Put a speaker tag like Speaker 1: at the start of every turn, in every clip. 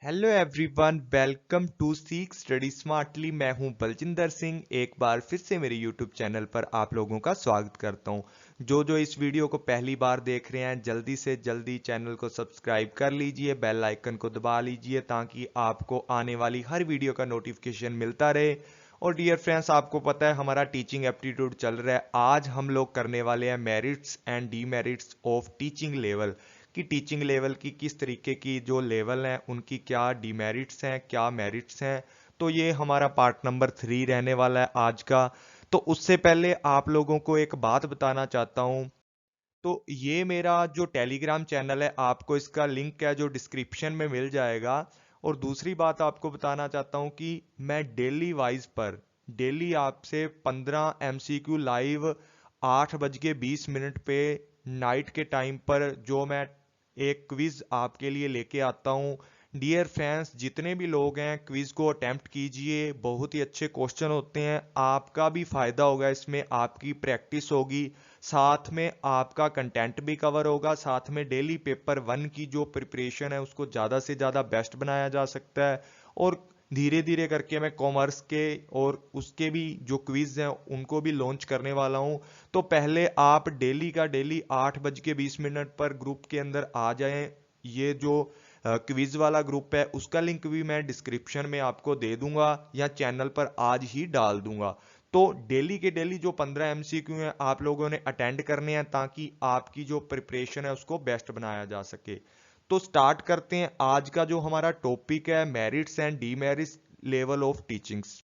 Speaker 1: Hello everyone, welcome to seek study smartly. मैं हूं बलजिंदर सिंह। एक बार फिर से मेरे यूट्यूब चैनल पर आप लोगों का स्वागत करता हूं। जो इस वीडियो को पहली बार देख रहे हैं, जल्दी से जल्दी चैनल को सब्सक्राइब कर लीजिए, बेल आइकन को दबा लीजिए ताकि आपको आने वाली हर वीडियो का नोटिफिकेशन मिलता रहे। और डियर फ्रेंड्स, आपको पता है हमारा टीचिंग एप्टीट्यूड चल रहा है। आज हम लोग करने वाले हैं merits and demerits of teaching level, कि टीचिंग लेवल की किस तरीके की जो लेवल हैं उनकी क्या डीमेरिट्स हैं, क्या मेरिट्स हैं। तो ये हमारा पार्ट नंबर 3 रहने वाला है आज का। तो उससे पहले आप लोगों को एक बात बताना चाहता हूँ। तो ये मेरा जो टेलीग्राम चैनल है, आपको इसका लिंक है जो डिस्क्रिप्शन में मिल जाएगा। और दूसरी बात आपको बताना चाहता हूँ कि मैं डेली वाइज पर डेली आपसे 15 एमसीक्यू लाइव 8:20 पे नाइट के टाइम पर जो मैं एक क्विज आपके लिए लेके आता हूँ। डियर फ्रेंड्स, जितने भी लोग हैं क्विज को अटेम्प्ट कीजिए। बहुत ही अच्छे क्वेश्चन होते हैं, आपका भी फायदा होगा इसमें, आपकी प्रैक्टिस होगी, साथ में आपका कंटेंट भी कवर होगा, साथ में डेली पेपर 1 की जो प्रिपरेशन है उसको ज़्यादा से ज़्यादा बेस्ट बनाया जा सकता है। और धीरे धीरे करके मैं कॉमर्स के और उसके भी जो क्विज हैं उनको भी लॉन्च करने वाला हूं। तो पहले आप डेली का डेली 8:20 पर ग्रुप के अंदर आ जाएं। ये जो क्विज वाला ग्रुप है उसका लिंक भी मैं डिस्क्रिप्शन में आपको दे दूंगा या चैनल पर आज ही डाल दूंगा। तो डेली के डेली जो 15 एमसीक्यू हैं आप लोगों ने अटेंड करने हैं ताकि आपकी जो प्रिपरेशन है उसको बेस्ट बनाया जा सके। तो स्टार्ट करते हैं। आज का जो हमारा टॉपिक है, merits and demerits level of teachings.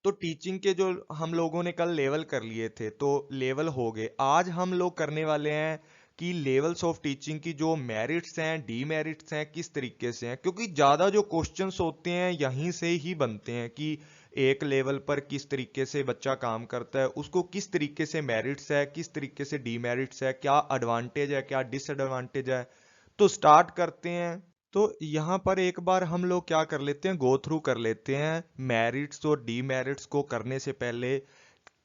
Speaker 1: तो टीचिंग के जो हम लोगों ने कल लेवल कर लिए थे तो लेवल हो गए। आज हम लोग करने वाले हैं कि लेवल्स ऑफ टीचिंग की जो मेरिट्स हैं, डीमेरिट्स हैं, किस तरीके से हैं, क्योंकि ज़्यादा जो क्वेश्चंस होते हैं यहीं से ही बनते हैं कि एक लेवल पर किस तरीके से बच्चा काम करता है, उसको किस तरीके से मेरिट्स है, किस तरीके से डीमेरिट्स है, क्या एडवांटेज है, क्या डिसएडवांटेज है। तो स्टार्ट करते हैं। तो यहाँ पर एक बार हम लोग क्या कर लेते हैं, गो थ्रू कर लेते हैं मेरिट्स और डीमेरिट्स को। करने से पहले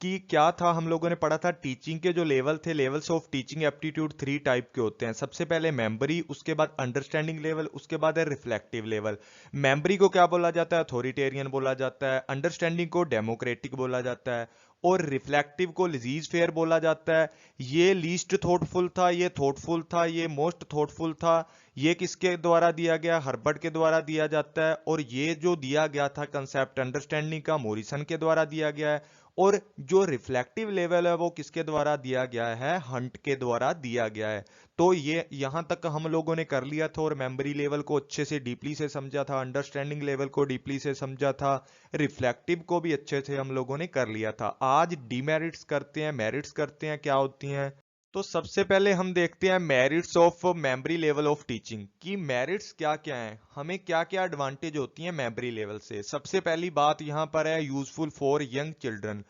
Speaker 1: कि क्या था, हम लोगों ने पढ़ा था टीचिंग के जो लेवल थे, levels of teaching aptitude 3 type के होते हैं। सबसे पहले मेमोरी, उसके बाद अंडरस्टैंडिंग लेवल, उसके बाद है रिफ्लेक्टिव लेवल। मेमोरी को क्या बोला जाता है, अथॉरिटेरियन बोला जाता है। अंडरस्टैंडिंग को डेमोक्रेटिक बोला जाता है। और रिफ्लेक्टिव को लिजीज फेयर बोला जाता है। ये लीस्ट थॉटफुल था, ये थॉटफुल था, ये मोस्ट थॉटफुल था। ये किसके द्वारा दिया गया, हर्बर्ट के द्वारा दिया जाता है। और ये जो दिया गया था कंसेप्ट अंडरस्टैंडिंग का, मॉरिसन के द्वारा दिया गया है। और जो रिफ्लेक्टिव लेवल है वो किसके द्वारा दिया गया है, हंट के द्वारा दिया गया है। तो ये यहां तक हम लोगों ने कर लिया था और मेमोरी लेवल को अच्छे से डीपली से समझा था, अंडरस्टैंडिंग लेवल को डीपली से समझा था, रिफ्लेक्टिव को भी अच्छे से हम लोगों ने कर लिया था। आज डीमेरिट्स करते हैं, मेरिट्स करते हैं, क्या होती हैं। तो सबसे पहले हम देखते हैं merits of memory level of teaching, कि मेरिट्स क्या क्या हैं, हमें क्या क्या एडवांटेज होती हैं मेमोरी लेवल से। सबसे पहली बात यहाँ पर है यूजफुल फॉर यंग चिल्ड्रन।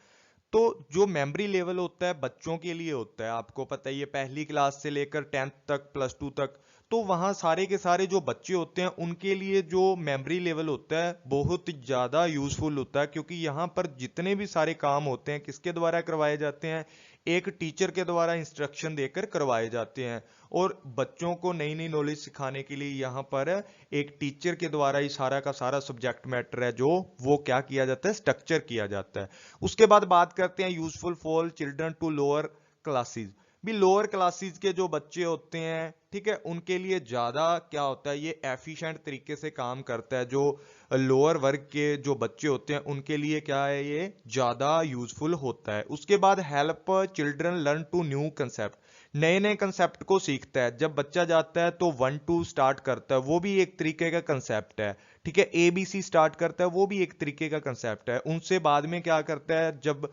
Speaker 1: तो जो मेमोरी लेवल होता है बच्चों के लिए होता है, आपको पता ही है, पहली क्लास से लेकर 10th तक, +2 तक। तो वहाँ सारे के सारे जो बच्चे होते हैं उनके लिए जो मेमोरी लेवल होता है बहुत ज़्यादा यूजफुल होता है, क्योंकि यहाँ पर जितने भी सारे काम होते हैं किसके द्वारा करवाए जाते हैं, एक टीचर के द्वारा इंस्ट्रक्शन देकर करवाए जाते हैं। और बच्चों को नई नई नॉलेज सिखाने के लिए यहाँ पर एक टीचर के द्वारा ही सारा का सारा सब्जेक्ट मैटर है जो वो क्या किया जाता है, स्ट्रक्चर किया जाता है। उसके बाद बात करते हैं useful for children to lower classes. भी लोअर क्लासेस के जो बच्चे होते हैं, ठीक है, उनके लिए ज्यादा क्या होता है, ये एफिशिएंट तरीके से काम करता है। जो लोअर वर्ग के जो बच्चे होते हैं उनके लिए क्या है, ये ज्यादा यूजफुल होता है। उसके बाद help children learn to new concept, नए नए कंसेप्ट को सीखता है। जब बच्चा जाता है तो 1 2 स्टार्ट करता है, वो भी एक तरीके का कंसेप्ट है। ठीक है, ABC स्टार्ट करता है, वो भी एक तरीके का कंसेप्ट है। उनसे बाद में क्या करता है, जब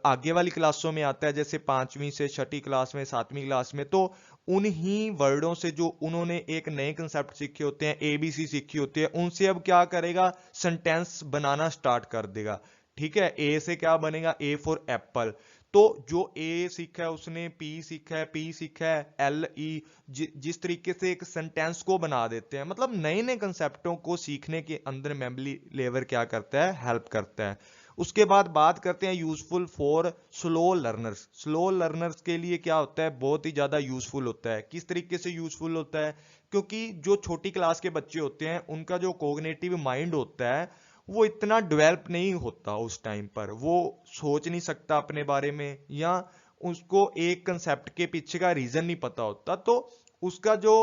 Speaker 1: आगे वाली क्लासों में आता है, जैसे 5वीं से 6ठी क्लास में, 7वीं क्लास में, तो उन्हीं वर्डों से जो उन्होंने एक नए कंसेप्ट सीखे होते हैं, ABC सीखी होती है, उनसे अब क्या करेगा, सेंटेंस बनाना स्टार्ट कर देगा। ठीक है, ए से क्या बनेगा, A फॉर एप्पल। तो जो A सीखा है उसने P सीखा है, P सीखा है, LE, जिस तरीके से एक सेंटेंस को बना देते हैं, मतलब नए नए कंसेप्टों को सीखने के अंदर मेमोरी लेवल क्या करता है, हेल्प करता है। उसके बाद बात करते हैं useful for slow learners. Slow learners के लिए क्या होता है, बहुत ही ज्यादा यूजफुल होता है। किस तरीके से यूजफुल होता है, क्योंकि जो छोटी क्लास के बच्चे होते हैं उनका जो कोग्निटिव माइंड होता है वो इतना डेवलप नहीं होता उस टाइम पर, वो सोच नहीं सकता अपने बारे में, या उसको एक कंसेप्ट के पीछे का रीजन नहीं पता होता। तो उसका जो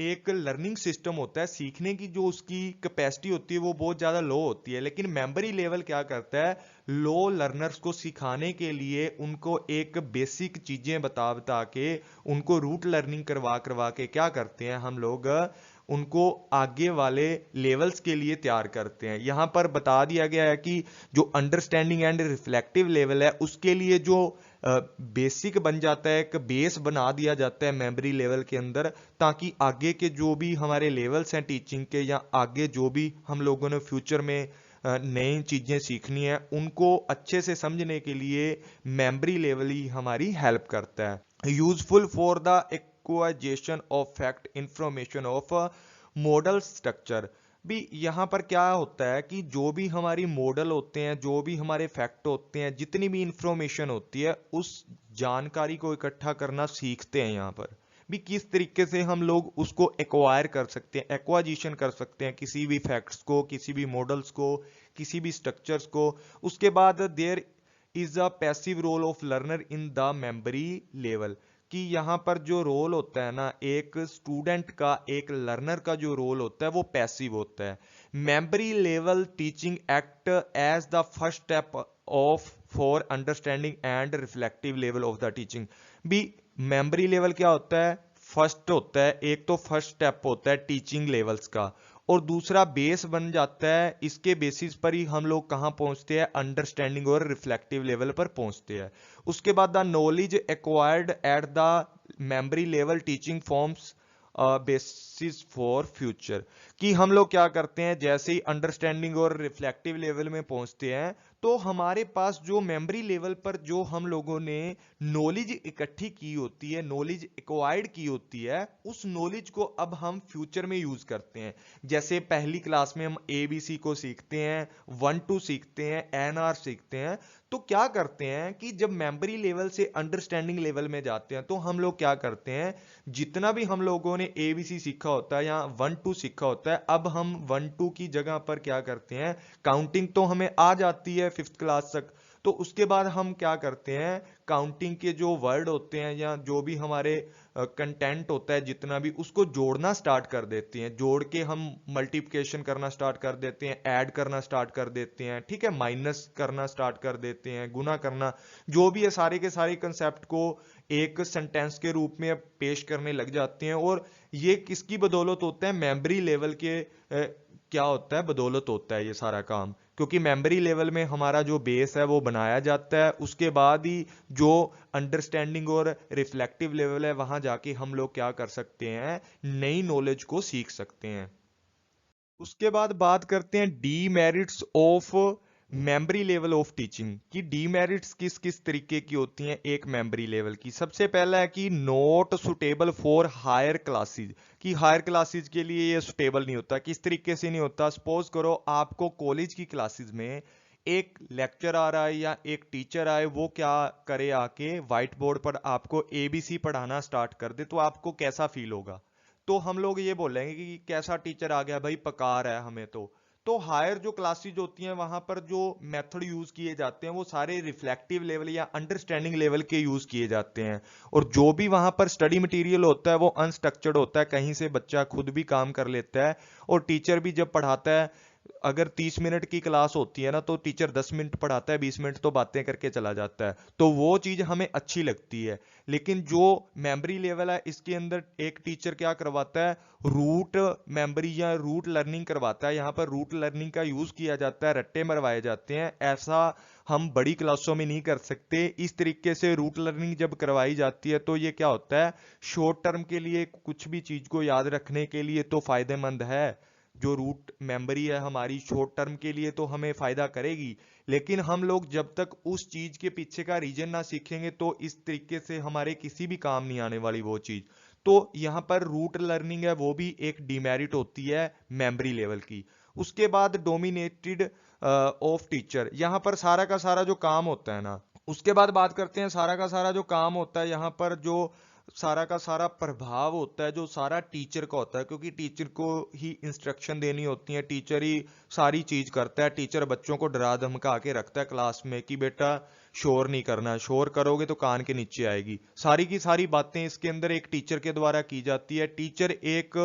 Speaker 1: एक लर्निंग सिस्टम होता है, सीखने की जो उसकी कैपेसिटी होती है वो बहुत ज्यादा लो होती है। लेकिन मेमोरी लेवल क्या करता है, लो लर्नर्स को सिखाने के लिए उनको एक बेसिक चीजें बता बता के, उनको रूट लर्निंग करवा करवा के क्या करते हैं हम लोग, उनको आगे वाले लेवल्स के लिए तैयार करते हैं। यहां पर बता दिया गया है कि जो अंडरस्टैंडिंग एंड रिफ्लेक्टिव लेवल है उसके लिए जो बेसिक बन जाता है, एक बेस बना दिया जाता है मेमोरी लेवल के अंदर, ताकि आगे के जो भी हमारे लेवल्स हैं टीचिंग के, या आगे जो भी हम लोगों ने फ्यूचर में नई चीजें सीखनी है उनको अच्छे से समझने के लिए मेमोरी लेवल ही हमारी हेल्प करता है। Useful for the acquisition of fact information of model structure. भी यहाँ पर क्या होता है कि जो भी हमारी मॉडल होते हैं, जो भी हमारे फैक्ट होते हैं, जितनी भी इंफॉर्मेशन होती है उस जानकारी को इकट्ठा करना सीखते हैं। यहाँ पर भी किस तरीके से हम लोग उसको एक्वायर कर सकते हैं, एक्वाजिशन कर सकते हैं किसी भी फैक्ट्स को, किसी भी मॉडल्स को, किसी भी स्ट्रक्चर्स को। उसके बाद there is a passive role of learner in the memory level, कि यहाँ पर जो रोल होता है ना एक स्टूडेंट का, एक लर्नर का जो रोल होता है वो पैसिव होता है। Memory level teaching act as the first step of for understanding and reflective level of the teaching. भी मेमोरी लेवल क्या होता है, फर्स्ट होता है, एक तो फर्स्ट स्टेप होता है टीचिंग लेवल्स का, और दूसरा बेस बन जाता है। इसके बेसिस पर ही हम लोग कहाँ पहुंचते हैं, अंडरस्टैंडिंग और रिफ्लेक्टिव लेवल पर पहुंचते हैं। उसके बाद the knowledge acquired at the memory level teaching forms basis for future, कि हम लोग क्या करते हैं, जैसे ही अंडरस्टैंडिंग और रिफ्लेक्टिव लेवल में पहुंचते हैं तो हमारे पास जो मेमोरी लेवल पर जो हम लोगों ने नॉलेज इकट्ठी की होती है, नॉलेज एक्वायर्ड की होती है, उस नॉलेज को अब हम फ्यूचर में यूज करते हैं। जैसे पहली क्लास में हम ABC को सीखते हैं, 1 2 सीखते हैं, NR सीखते हैं, तो क्या करते हैं कि जब मेमोरी लेवल से अंडरस्टैंडिंग लेवल में जाते हैं तो हम लोग क्या करते हैं, जितना भी हम लोगों ने ABC सीखा होता है या 1 2 सीखा होता है, अब हम 1 2 की जगह पर क्या करते हैं, काउंटिंग तो हमें आ जाती है 5th क्लास तक, तो उसके बाद हम क्या करते हैं, काउंटिंग के जो वर्ड होते हैं या जो भी हमारे कंटेंट होता है जितना भी, उसको जोड़ना स्टार्ट कर देते हैं। जोड़ के हम मल्टीप्लिकेशन करना स्टार्ट कर देते हैं, ऐड करना स्टार्ट कर देते हैं, ठीक है, माइनस करना स्टार्ट कर देते हैं, गुना करना, जो भी है सारे के सारे कंसेप्ट को एक सेंटेंस के रूप में पेश करने लग जाते हैं। और ये किसकी बदौलत होता है, मेमोरी लेवल के क्या होता है, बदौलत होता है ये सारा काम, क्योंकि मेमोरी लेवल में हमारा जो बेस है वो बनाया जाता है। उसके बाद ही जो अंडरस्टैंडिंग और रिफ्लेक्टिव लेवल है वहां जाके हम लोग क्या कर सकते हैं, नई नॉलेज को सीख सकते हैं। उसके बाद बात करते हैं demerits of memory level of teaching, की डीमेरिट्स किस किस तरीके की होती हैं एक मेमोरी लेवल की। सबसे पहला है कि not suitable for higher classes, कि हायर क्लासेस के लिए ये सुटेबल नहीं होता। किस तरीके से नहीं होता, सपोज करो आपको कॉलेज की क्लासेस में एक लेक्चर आ रहा है या एक टीचर आए, वो क्या करे, आके व्हाइट बोर्ड पर आपको ABC पढ़ाना स्टार्ट कर दे, तो आपको कैसा फील होगा। तो हम लोग ये बोलेंगे कि कैसा टीचर आ गया भाई, पका रहा है हमें। तो हायर जो क्लासेज होती हैं वहां पर जो मेथड यूज किए जाते हैं वो सारे रिफ्लेक्टिव लेवल या अंडरस्टैंडिंग लेवल के यूज किए जाते हैं। और जो भी वहां पर स्टडी मटेरियल होता है वो अनस्ट्रक्चर्ड होता है, कहीं से बच्चा खुद भी काम कर लेता है। और टीचर भी जब पढ़ाता है, अगर 30 मिनट की क्लास होती है ना, तो टीचर 10 मिनट पढ़ाता है, 20 मिनट तो बातें करके चला जाता है, तो वो चीज हमें अच्छी लगती है। लेकिन जो मेमोरी लेवल है इसके अंदर एक टीचर क्या करवाता है, रूट मेमोरी या रूट लर्निंग करवाता है। यहाँ पर रूट लर्निंग का यूज किया जाता है, रट्टे मरवाए जाते हैं। ऐसा हम बड़ी क्लासों में नहीं कर सकते। इस तरीके से रूट लर्निंग जब करवाई जाती है तो ये क्या होता है, शॉर्ट टर्म के लिए कुछ भी चीज को याद रखने के लिए तो फायदेमंद है। जो रूट मेमोरी है हमारी शॉर्ट टर्म के लिए तो हमें फायदा करेगी, लेकिन हम लोग जब तक उस चीज के पीछे का रीजन ना सीखेंगे तो इस तरीके से हमारे किसी भी काम नहीं आने वाली वो चीज। तो यहाँ पर रूट लर्निंग है वो भी एक डिमेरिट होती है मेमोरी लेवल की। उसके बाद डोमिनेटेड ऑफ टीचर। यहाँ पर सारा का सारा जो काम होता है ना, उसके बाद बात करते हैं सारा का सारा जो काम होता है, यहाँ पर जो सारा का सारा प्रभाव होता है जो सारा टीचर का होता है, क्योंकि टीचर को ही इंस्ट्रक्शन देनी होती है, टीचर ही सारी चीज करता है। टीचर बच्चों को डरा धमका के रखता है क्लास में कि बेटा शोर नहीं करना, शोर करोगे तो कान के नीचे आएगी। सारी की सारी बातें इसके अंदर एक टीचर के द्वारा की जाती है। टीचर एक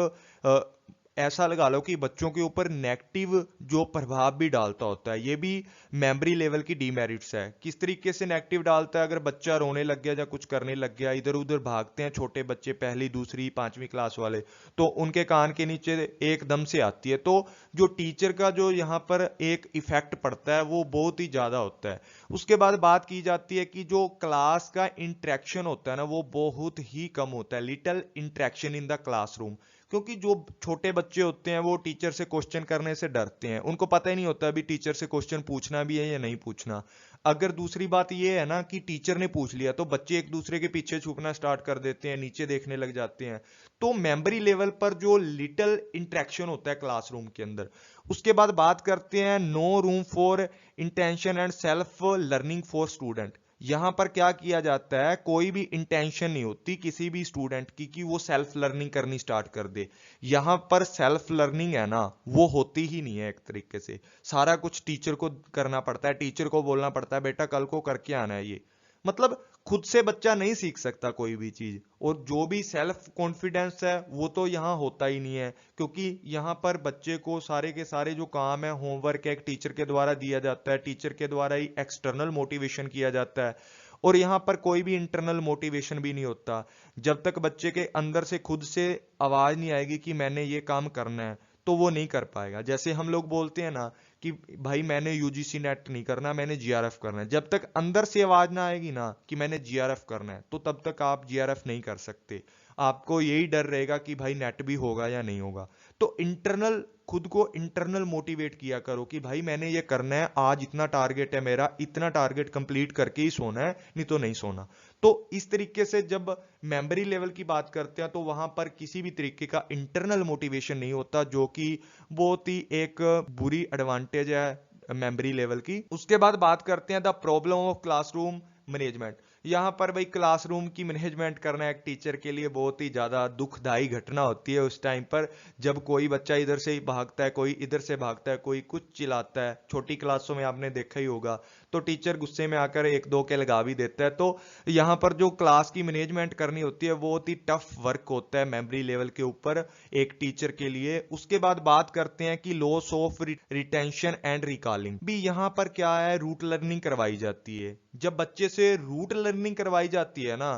Speaker 1: ऐसा लगा लो कि बच्चों के ऊपर नेगेटिव जो प्रभाव भी डालता होता है। ये भी मेमोरी लेवल की डीमेरिट्स है। किस तरीके से नेगेटिव डालता है? अगर बच्चा रोने लग गया या कुछ करने लग गया, इधर उधर भागते हैं छोटे बच्चे, पहली दूसरी पांचवी क्लास वाले, तो उनके कान के नीचे एकदम से आती है। तो जो टीचर का जो यहाँ पर एक इफेक्ट पड़ता है वो बहुत ही ज्यादा होता है। उसके बाद बात की जाती है कि जो क्लास का इंटरेक्शन होता है ना, वो बहुत ही कम होता है। Little interaction in the classroom, क्योंकि जो छोटे बच्चे होते हैं वो टीचर से क्वेश्चन करने से डरते हैं। उनको पता ही नहीं होता अभी टीचर से क्वेश्चन पूछना भी है या नहीं पूछना। अगर दूसरी बात ये है ना कि टीचर ने पूछ लिया तो बच्चे एक दूसरे के पीछे छुपना स्टार्ट कर देते हैं, नीचे देखने लग जाते हैं। तो मेमोरी लेवल पर जो लिटिल इंटरेक्शन होता है क्लासरूम के अंदर। उसके बाद बात करते हैं no room for intention and self learning for student. यहां पर क्या किया जाता है, कोई भी इंटेंशन नहीं होती किसी भी स्टूडेंट की कि वो सेल्फ लर्निंग करनी स्टार्ट कर दे। यहां पर सेल्फ लर्निंग है ना, वो होती ही नहीं है। एक तरीके से सारा कुछ टीचर को करना पड़ता है, टीचर को बोलना पड़ता है बेटा कल को करके आना है। ये मतलब खुद से बच्चा नहीं सीख सकता कोई भी चीज, और जो भी सेल्फ कॉन्फिडेंस है वो तो यहाँ होता ही नहीं है, क्योंकि यहाँ पर बच्चे को सारे के सारे जो काम है, होमवर्क एक टीचर के द्वारा दिया जाता है, टीचर के द्वारा ही एक्सटर्नल मोटिवेशन किया जाता है, और यहाँ पर कोई भी इंटरनल मोटिवेशन भी नहीं होता। जब तक बच्चे के अंदर से खुद से आवाज नहीं आएगी कि मैंने ये काम करना है, तो वो नहीं कर पाएगा। जैसे हम लोग बोलते हैं ना कि भाई मैंने यूजीसी नेट नहीं करना, मैंने जीआरएफ करना है। जब तक अंदर से आवाज ना आएगी ना कि मैंने जीआरएफ करना है, तो तब तक आप जीआरएफ नहीं कर सकते। आपको यही डर रहेगा कि भाई नेट भी होगा या नहीं होगा। तो इंटरनल, खुद को इंटरनल मोटिवेट किया करो कि भाई मैंने ये करना है, आज इतना टारगेट है मेरा, इतना टारगेट कंप्लीट करके ही सोना है, नहीं तो नहीं सोना। तो इस तरीके से जब मेमोरी लेवल की बात करते हैं तो वहां पर किसी भी तरीके का इंटरनल मोटिवेशन नहीं होता, जो कि बहुत ही एक बुरी एडवांटेज है मेमोरी लेवल की। उसके बाद बात करते हैं the problem of classroom management. यहाँ पर भाई क्लासरूम की मैनेजमेंट करना एक टीचर के लिए बहुत ही ज्यादा दुखदाई घटना होती है उस टाइम पर, जब कोई बच्चा इधर से भागता है, कोई इधर से भागता है, कोई कुछ चिल्लाता है। छोटी क्लासों में आपने देखा ही होगा, तो टीचर गुस्से में आकर एक दो के लगा भी देता है। तो यहाँ पर जो क्लास की मैनेजमेंट करनी होती है वो बहुत ही टफ वर्क होता है मेमोरी लेवल के ऊपर एक टीचर के लिए। उसके बाद बात करते हैं कि loss of retention and recalling भी। यहाँ पर क्या है, रूट लर्निंग करवाई जाती है। जब बच्चे से रूट लर्निंग करवाई जाती है ना,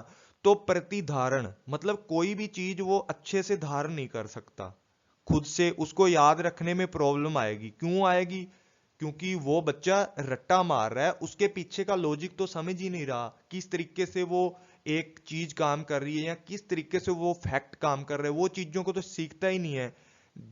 Speaker 1: तो प्रतिधारण मतलब कोई भी चीज वो अच्छे से धारण नहीं कर सकता खुद से, उसको याद रखने में प्रॉब्लम आएगी। क्यों आएगी? क्योंकि वो बच्चा रट्टा मार रहा है, उसके पीछे का लॉजिक तो समझ ही नहीं रहा, किस तरीके से वो एक चीज काम कर रही है या किस तरीके से वो फैक्ट काम कर रहे हैं, वो चीजों को तो सीखता ही नहीं है।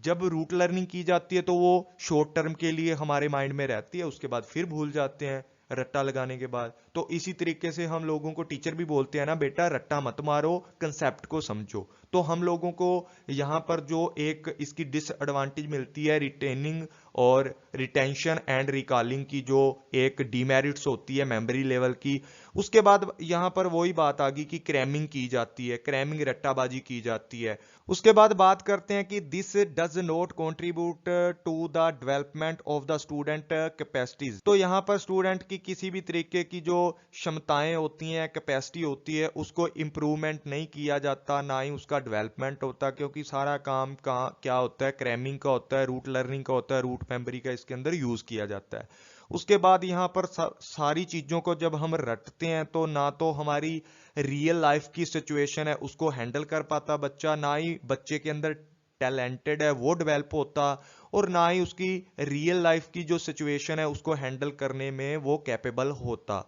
Speaker 1: जब रूट लर्निंग की जाती है तो वो शॉर्ट टर्म के लिए हमारे माइंड में रहती है, उसके बाद फिर भूल जाते हैं रट्टा लगाने के बाद। तो इसी तरीके से हम लोगों को टीचर भी बोलते हैं ना, बेटा रट्टा मत मारो, कंसेप्ट को समझो। तो हम लोगों को यहाँ पर जो एक इसकी डिसएडवांटेज मिलती है रिटेनिंग और रिटेंशन एंड रिकॉलिंग की, जो एक डीमेरिट्स होती है मेमोरी लेवल की। उसके बाद यहाँ पर वही बात आ गई कि क्रैमिंग की जाती है, क्रैमिंग रट्टाबाजी की जाती है। उसके बाद बात करते हैं कि this does not contribute to the development of the student capacities. तो यहाँ पर स्टूडेंट की किसी भी तरीके की जो क्षमताएं होती हैं, कैपेसिटी होती है, उसको इंप्रूवमेंट नहीं किया जाता, ना ही उसका डेवलपमेंट होता, क्योंकि सारा काम का क्या होता है, क्रैमिंग का होता है, रूट लर्निंग का होता है, रूट मेमोरी का इसके अंदर यूज किया जाता है। उसके बाद यहाँ पर सारी चीजों को जब हम रटते हैं तो ना तो हमारी रियल लाइफ की सिचुएशन है उसको हैंडल कर पाता बच्चा, ना ही बच्चे के अंदर टैलेंटेड है वो डेवलप होता, और ना ही उसकी रियल लाइफ की जो सिचुएशन है उसको हैंडल करने में वो कैपेबल होता।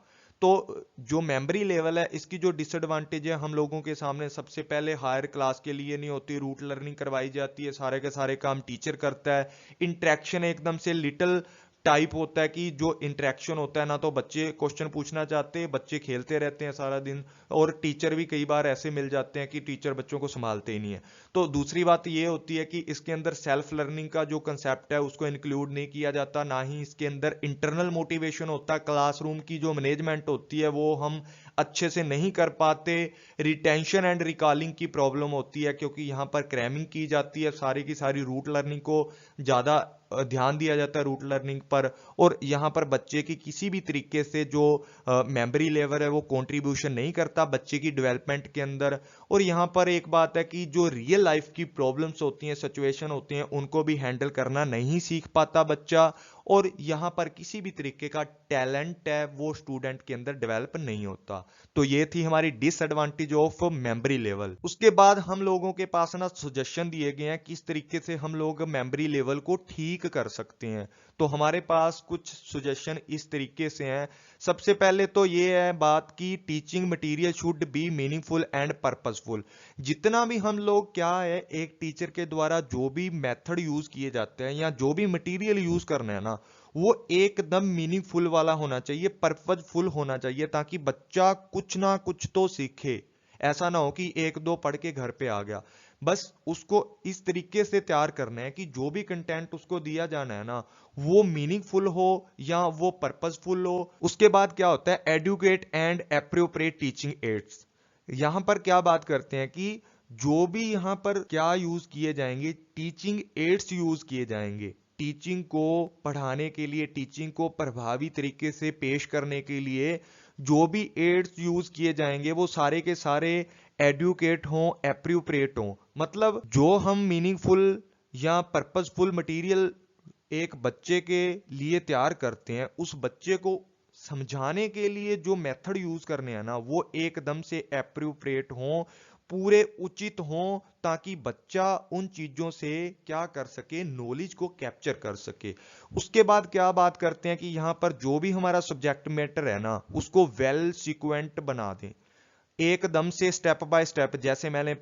Speaker 1: तो जो मेमोरी लेवल है इसकी जो डिसएडवांटेज है हम लोगों के सामने, सबसे पहले हायर क्लास के लिए नहीं होती, रूट लर्निंग करवाई जाती है, सारे के सारे काम टीचर करता है, इंटरेक्शन एकदम से लिटिल टाइप होता है कि जो इंटरेक्शन होता है ना, तो बच्चे क्वेश्चन पूछना चाहते हैं, बच्चे खेलते रहते हैं सारा दिन, और टीचर भी कई बार ऐसे मिल जाते हैं कि टीचर बच्चों को संभालते ही नहीं है। तो दूसरी बात ये होती है कि इसके अंदर सेल्फ लर्निंग का जो कंसेप्ट है उसको इंक्लूड नहीं किया जाता, ना ही इसके अंदर इंटरनल मोटिवेशन होता। क्लासरूम की जो मैनेजमेंट होती है वो हम अच्छे से नहीं कर पाते। रिटेंशन एंड रिकॉलिंग की प्रॉब्लम होती है, क्योंकि यहाँ पर क्रैमिंग की जाती है सारी की सारी, रूट लर्निंग को ज़्यादा ध्यान दिया जाता है रूट लर्निंग पर, और यहाँ पर बच्चे की किसी भी तरीके से जो मेमोरी लेवल है वो कंट्रीब्यूशन नहीं करता बच्चे की डेवलपमेंट के अंदर। और यहाँ पर एक बात है कि जो रियल लाइफ की प्रॉब्लम्स होती हैं, सिचुएशन होती हैं, उनको भी हैंडल करना नहीं सीख पाता बच्चा, और यहाँ पर किसी भी तरीके का टैलेंट है वो स्टूडेंट के अंदर डेवलप नहीं होता। तो ये थी हमारी डिसएडवांटेज ऑफ मेमोरी लेवल। उसके बाद हम लोगों के पास ना सजेशन दिए गए हैं किस तरीके से हम लोग मेमोरी लेवल को ठीक कर सकते हैं। तो हमारे पास कुछ सजेशन इस तरीके से हैं। सबसे पहले तो ये है बात कि teaching material should be meaningful and purposeful. जितना भी हम लोग क्या है, एक टीचर के द्वारा जो भी मेथड यूज किए जाते हैं या जो भी मटेरियल यूज करना है ना, वो एकदम मीनिंगफुल वाला होना चाहिए, पर्पसफुल होना चाहिए, ताकि बच्चा कुछ ना कुछ तो सीखे। ऐसा ना हो कि एक दो पढ़ के घर पे आ गया। बस उसको इस तरीके से तैयार करना है कि जो भी कंटेंट उसको दिया जाना है ना, वो मीनिंगफुल हो या वो पर्पसफुल हो। उसके बाद क्या होता है, educate and appropriate teaching aids. यहां पर क्या बात करते हैं कि जो भी यहां पर क्या यूज किए जाएंगे, टीचिंग एड्स यूज किए जाएंगे टीचिंग को पढ़ाने के लिए, टीचिंग को प्रभावी तरीके से पेश करने के लिए। जो भी एड्स यूज किए जाएंगे वो सारे के सारे एडुकेट हों, एप्रोप्रिएट हों। मतलब जो हम मीनिंगफुल या पर्पसफुल मटेरियल एक बच्चे के लिए तैयार करते हैं, उस बच्चे को समझाने के लिए जो मेथड यूज करने हैं ना, वो एकदम से एप्रोप्रिएट हों, पूरे उचित हों, ताकि बच्चा उन चीजों से क्या कर सके, नॉलेज को कैप्चर कर सके। उसके बाद क्या बात करते हैं कि यहां पर जो भी हमारा सब्जेक्ट मैटर है ना, उसको वेल सीक्वेंट बना दें, एकदम से स्टेप बाय स्टेप। जैसे मैंने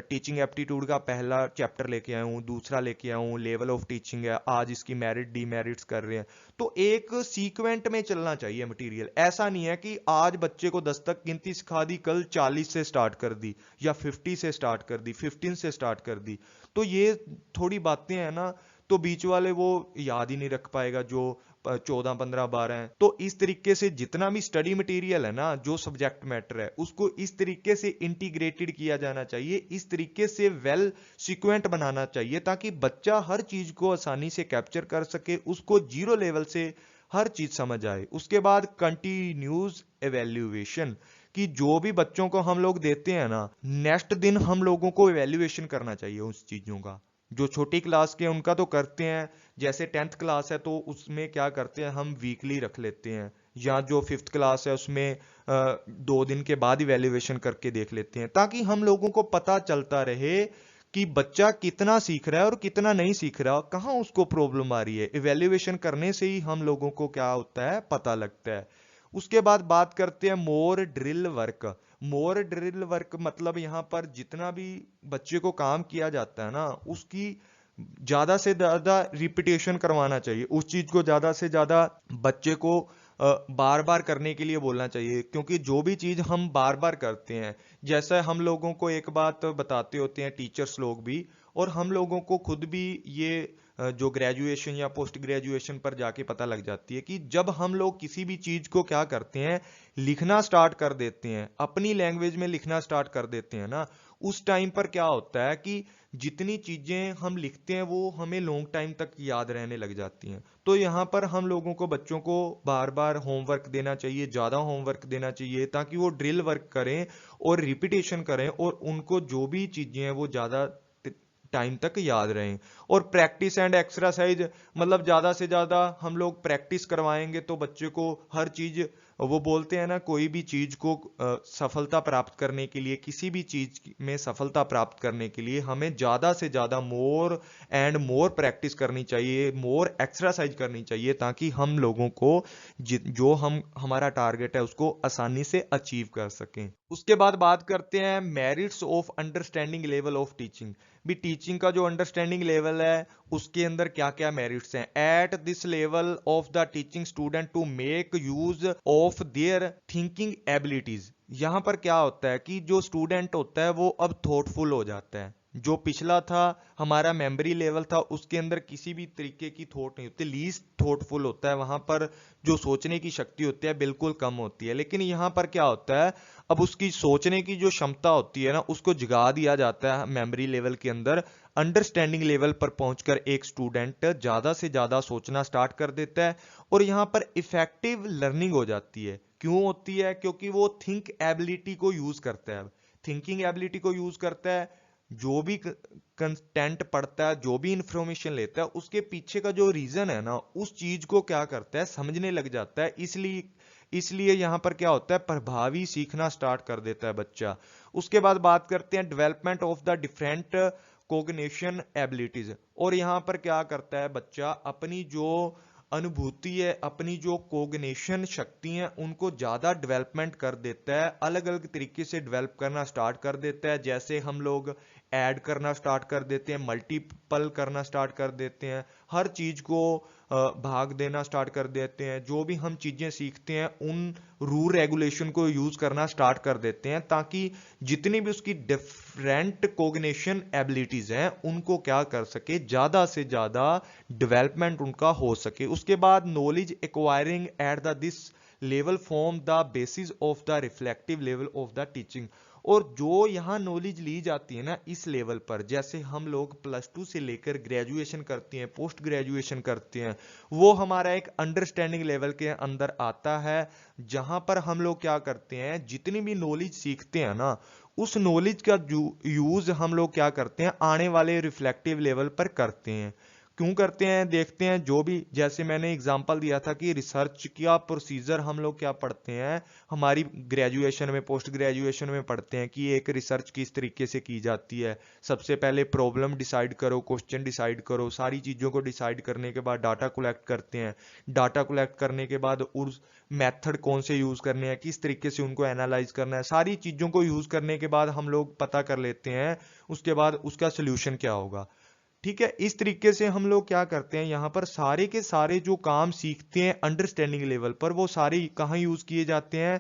Speaker 1: टीचिंग एप्टीट्यूड का पहला चैप्टर लेके आया हूँ, दूसरा लेके आया हूँ, लेवल ऑफ टीचिंग है, आज इसकी मेरिट डीमेरिट्स कर रहे हैं। तो एक सीक्वेंट में चलना चाहिए मटेरियल। ऐसा नहीं है कि आज बच्चे को 10 तक गिनती सिखा दी, कल 40 से स्टार्ट कर दी, या 50 से स्टार्ट कर दी, 15 से स्टार्ट कर दी। तो ये थोड़ी बातें हैं ना, तो बीच वाले वो याद ही नहीं रख पाएगा जो 14, 15, 12 हैं। तो इस तरीके से जितना भी स्टडी मटेरियल है ना, जो सब्जेक्ट मैटर है, उसको इस तरीके से इंटीग्रेटेड किया जाना चाहिए, इस तरीके से वेल सीक्वेंट बनाना चाहिए, ताकि बच्चा हर चीज को आसानी से कैप्चर कर सके, उसको जीरो लेवल से हर चीज समझ आए। उसके बाद कंटिन्यूज एवेल्युएशन, कि जो भी बच्चों को हम लोग देते हैं ना, नेक्स्ट दिन हम लोगों को एवेल्युएशन करना चाहिए उस चीजों का। जो छोटी क्लास के उनका तो करते हैं, जैसे 10th क्लास है तो उसमें क्या करते हैं, हम वीकली रख लेते हैं, या जो 5th क्लास है उसमें 2 दिन के बाद इवैल्यूएशन करके देख लेते हैं, ताकि हम लोगों को पता चलता रहे कि बच्चा कितना सीख रहा है और कितना नहीं सीख रहा, कहाँ उसको प्रॉब्लम आ रही है। इवैल्यूएशन करने से ही हम लोगों को क्या होता है, पता लगता है। उसके बाद बात करते हैं मोर ड्रिल वर्क। मोर ड्रिल वर्क मतलब यहाँ पर जितना भी बच्चे को काम किया जाता है ना, उसकी ज्यादा से ज्यादा रिपीटेशन करवाना चाहिए, उस चीज को ज्यादा से ज्यादा बच्चे को बार बार करने के लिए बोलना चाहिए। क्योंकि जो भी चीज हम बार बार करते हैं, जैसा हम लोगों को एक बात बताते होते हैं टीचर्स लोग भी, और हम लोगों को खुद भी ये जो ग्रेजुएशन या पोस्ट ग्रेजुएशन पर जाके पता लग जाती है कि जब हम लोग किसी भी चीज को क्या करते हैं, लिखना स्टार्ट कर देते हैं, अपनी लैंग्वेज में लिखना स्टार्ट कर देते हैं ना, उस टाइम पर क्या होता है कि जितनी चीजें हम लिखते हैं वो हमें लॉन्ग टाइम तक याद रहने लग जाती हैं। तो यहाँ पर हम लोगों को बच्चों को बार बार होमवर्क देना चाहिए, ज्यादा होमवर्क देना चाहिए, ताकि वो ड्रिल वर्क करें और रिपीटेशन करें, और उनको जो भी चीजें हैं वो ज्यादा टाइम तक याद रहें। और प्रैक्टिस एंड एक्सरसाइज, मतलब ज्यादा से ज्यादा हम लोग प्रैक्टिस करवाएंगे तो बच्चे को हर चीज, वो बोलते हैं ना, कोई भी चीज को सफलता प्राप्त करने के लिए, किसी भी चीज में सफलता प्राप्त करने के लिए हमें ज्यादा से ज्यादा मोर एंड मोर प्रैक्टिस करनी चाहिए, मोर एक्सरसाइज करनी चाहिए, ताकि हम लोगों को जो हम हमारा टारगेट है उसको आसानी से अचीव कर सकें। उसके बाद बात करते हैं merits of understanding level of teaching. भी टीचिंग का जो अंडरस्टैंडिंग लेवल है उसके अंदर क्या क्या मेरिट्स हैं। At this level of the teaching student to make use of their thinking abilities. यहाँ पर क्या होता है कि जो स्टूडेंट होता है वो अब थॉटफुल हो जाता है। जो पिछला था हमारा मेमोरी लेवल था उसके अंदर किसी भी तरीके की थॉट नहीं होती, लीस्ट थॉटफुल होता है, वहां पर जो सोचने की शक्ति होती है बिल्कुल कम होती है। लेकिन यहाँ पर क्या होता है, अब उसकी सोचने की जो क्षमता होती है ना उसको जगा दिया जाता है मेमोरी लेवल के अंदर। अंडरस्टैंडिंग लेवल पर पहुंचकर एक स्टूडेंट ज्यादा से ज्यादा सोचना स्टार्ट कर देता है और यहाँ पर इफेक्टिव लर्निंग हो जाती है। क्यों होती है? क्योंकि वो थिंक एबिलिटी को यूज करता है। थिंकिंग एबिलिटी को यूज करता है, जो भी कंटेंट पढ़ता है, जो भी इंफॉर्मेशन लेता है, उसके पीछे का जो रीजन है ना उस चीज को क्या करता है, समझने लग जाता है। इसलिए यहां पर क्या होता है, प्रभावी सीखना स्टार्ट कर देता है बच्चा। उसके बाद बात करते हैं development of the different cognition abilities. और यहां पर क्या करता है बच्चा, अपनी जो अनुभूति है, अपनी जो कोग्निशन शक्ति है उनको ज्यादा डेवलपमेंट कर देता है, अलग अलग तरीके से डेवलप करना स्टार्ट कर देता है। जैसे हम लोग ऐड करना स्टार्ट कर देते हैं, मल्टीपल करना स्टार्ट कर देते हैं, हर चीज को भाग देना स्टार्ट कर देते हैं। जो भी हम चीजें सीखते हैं उन रूल रेगुलेशन को यूज करना स्टार्ट कर देते हैं, ताकि जितनी भी उसकी डिफरेंट कोग्निशन एबिलिटीज हैं उनको क्या कर सके, ज्यादा से ज्यादा डेवलपमेंट उनका हो सके। उसके बाद knowledge acquiring at the this level form the basis of the reflective level of the teaching. और जो यहाँ नॉलेज ली जाती है ना इस लेवल पर, जैसे हम लोग +2 से लेकर ग्रेजुएशन करते हैं, पोस्ट ग्रेजुएशन करते हैं, वो हमारा एक अंडरस्टैंडिंग लेवल के अंदर आता है, जहां पर हम लोग क्या करते हैं, जितनी भी नॉलेज सीखते हैं ना उस नॉलेज का यूज हम लोग क्या करते हैं, आने वाले रिफ्लेक्टिव लेवल पर करते हैं। क्यों करते हैं देखते हैं। जो भी, जैसे मैंने एग्जांपल दिया था कि रिसर्च का प्रोसीजर हम लोग क्या पढ़ते हैं, हमारी ग्रेजुएशन में, पोस्ट ग्रेजुएशन में पढ़ते हैं कि एक रिसर्च किस तरीके से की जाती है। सबसे पहले प्रॉब्लम डिसाइड करो, क्वेश्चन डिसाइड करो, सारी चीज़ों को डिसाइड करने के बाद डाटा कलेक्ट करते हैं। डाटा कलेक्ट करने के बाद उस मेथड कौन से यूज़ करने हैं, किस तरीके से उनको एनालाइज करना है, सारी चीज़ों को यूज़ करने के बाद हम लोग पता कर लेते हैं उसके बाद उसका सोल्यूशन क्या होगा। ठीक है, इस तरीके से हम लोग क्या करते हैं, यहाँ पर सारे के सारे जो काम सीखते हैं अंडरस्टैंडिंग लेवल पर, वो सारे कहाँ यूज किए जाते हैं,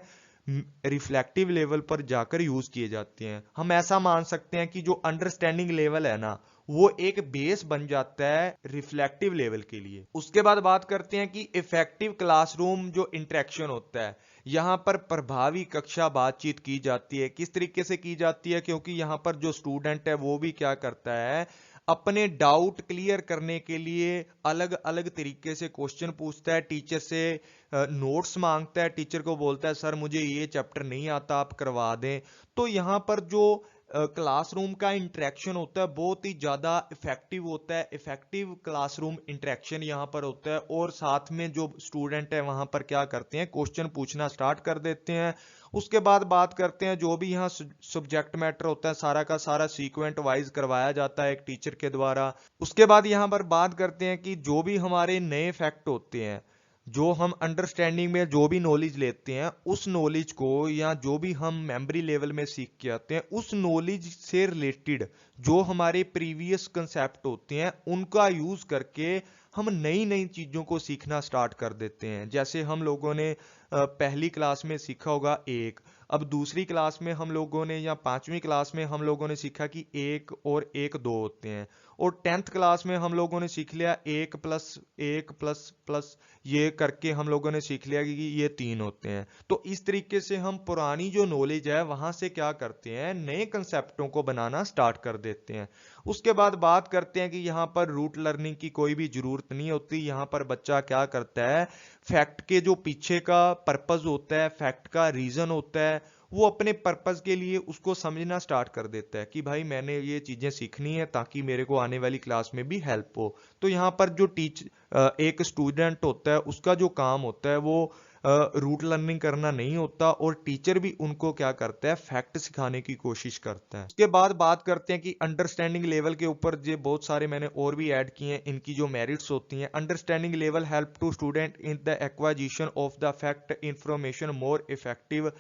Speaker 1: रिफ्लेक्टिव लेवल पर जाकर यूज किए जाते हैं। हम ऐसा मान सकते हैं कि जो अंडरस्टैंडिंग लेवल है ना वो एक बेस बन जाता है रिफ्लेक्टिव लेवल के लिए। उसके बाद बात करते हैं कि इफेक्टिव क्लासरूम जो इंटरेक्शन होता है, यहाँ पर प्रभावी कक्षा बातचीत की जाती है। किस तरीके से की जाती है, क्योंकि यहाँ पर जो स्टूडेंट है वो भी क्या करता है, अपने डाउट क्लियर करने के लिए अलग अलग तरीके से क्वेश्चन पूछता है, टीचर से नोट्स मांगता है, टीचर को बोलता है सर मुझे ये चैप्टर नहीं आता आप करवा दें। तो यहाँ पर जो क्लासरूम का इंटरेक्शन होता है बहुत ही ज्यादा इफेक्टिव होता है, इफेक्टिव क्लासरूम इंटरेक्शन यहाँ पर होता है। और साथ में जो स्टूडेंट है वहां पर क्या करते हैं, क्वेश्चन पूछना स्टार्ट कर देते हैं। उसके बाद बात करते हैं जो भी यहाँ सब्जेक्ट मैटर होता है सारा का सारा सीक्वेंट वाइज करवाया जाता है एक टीचर के द्वारा। उसके बाद यहाँ पर बात करते हैं कि जो भी हमारे नए फैक्ट होते हैं, जो हम अंडरस्टैंडिंग में जो भी नॉलेज लेते हैं उस नॉलेज को, या जो भी हम मेमोरी लेवल में सीख के आते हैं उस नॉलेज से रिलेटेड जो हमारे प्रीवियस कंसेप्ट होते हैं उनका यूज करके हम नई नई चीजों को सीखना स्टार्ट कर देते हैं। जैसे हम लोगों ने पहली क्लास में सीखा होगा एक, अब दूसरी क्लास में हम लोगों ने, या 5वीं क्लास में हम लोगों ने सीखा कि 1 और 1 2 होते हैं, और 10th क्लास में हम लोगों ने सीख लिया 1 + 1 + प्लस ये करके हम लोगों ने सीख लिया कि ये 3 होते हैं। तो इस तरीके से हम पुरानी जो नॉलेज है वहां से क्या करते हैं, नए कंसेप्टों को बनाना स्टार्ट कर देते हैं। उसके बाद बात करते हैं कि यहाँ पर रूट लर्निंग की कोई भी जरूरत नहीं होती। यहाँ पर बच्चा क्या करता है, फैक्ट के जो पीछे का पर्पस होता है, फैक्ट का रीजन होता है, वो अपने पर्पस के लिए उसको समझना स्टार्ट कर देता है कि भाई मैंने ये चीजें सीखनी है ताकि मेरे को आने वाली क्लास में भी हेल्प हो। तो यहाँ पर जो एक स्टूडेंट होता है उसका जो काम होता है वो रूट लर्निंग करना नहीं होता और टीचर भी उनको क्या करता है, फैक्ट सिखाने की कोशिश करता है। उसके बाद बात करते हैं कि अंडरस्टैंडिंग लेवल के ऊपर जो बहुत सारे मैंने और भी ऐड किए हैं, इनकी जो मेरिट्स होती हैं। Understanding level help to student in the acquisition of the fact information more effective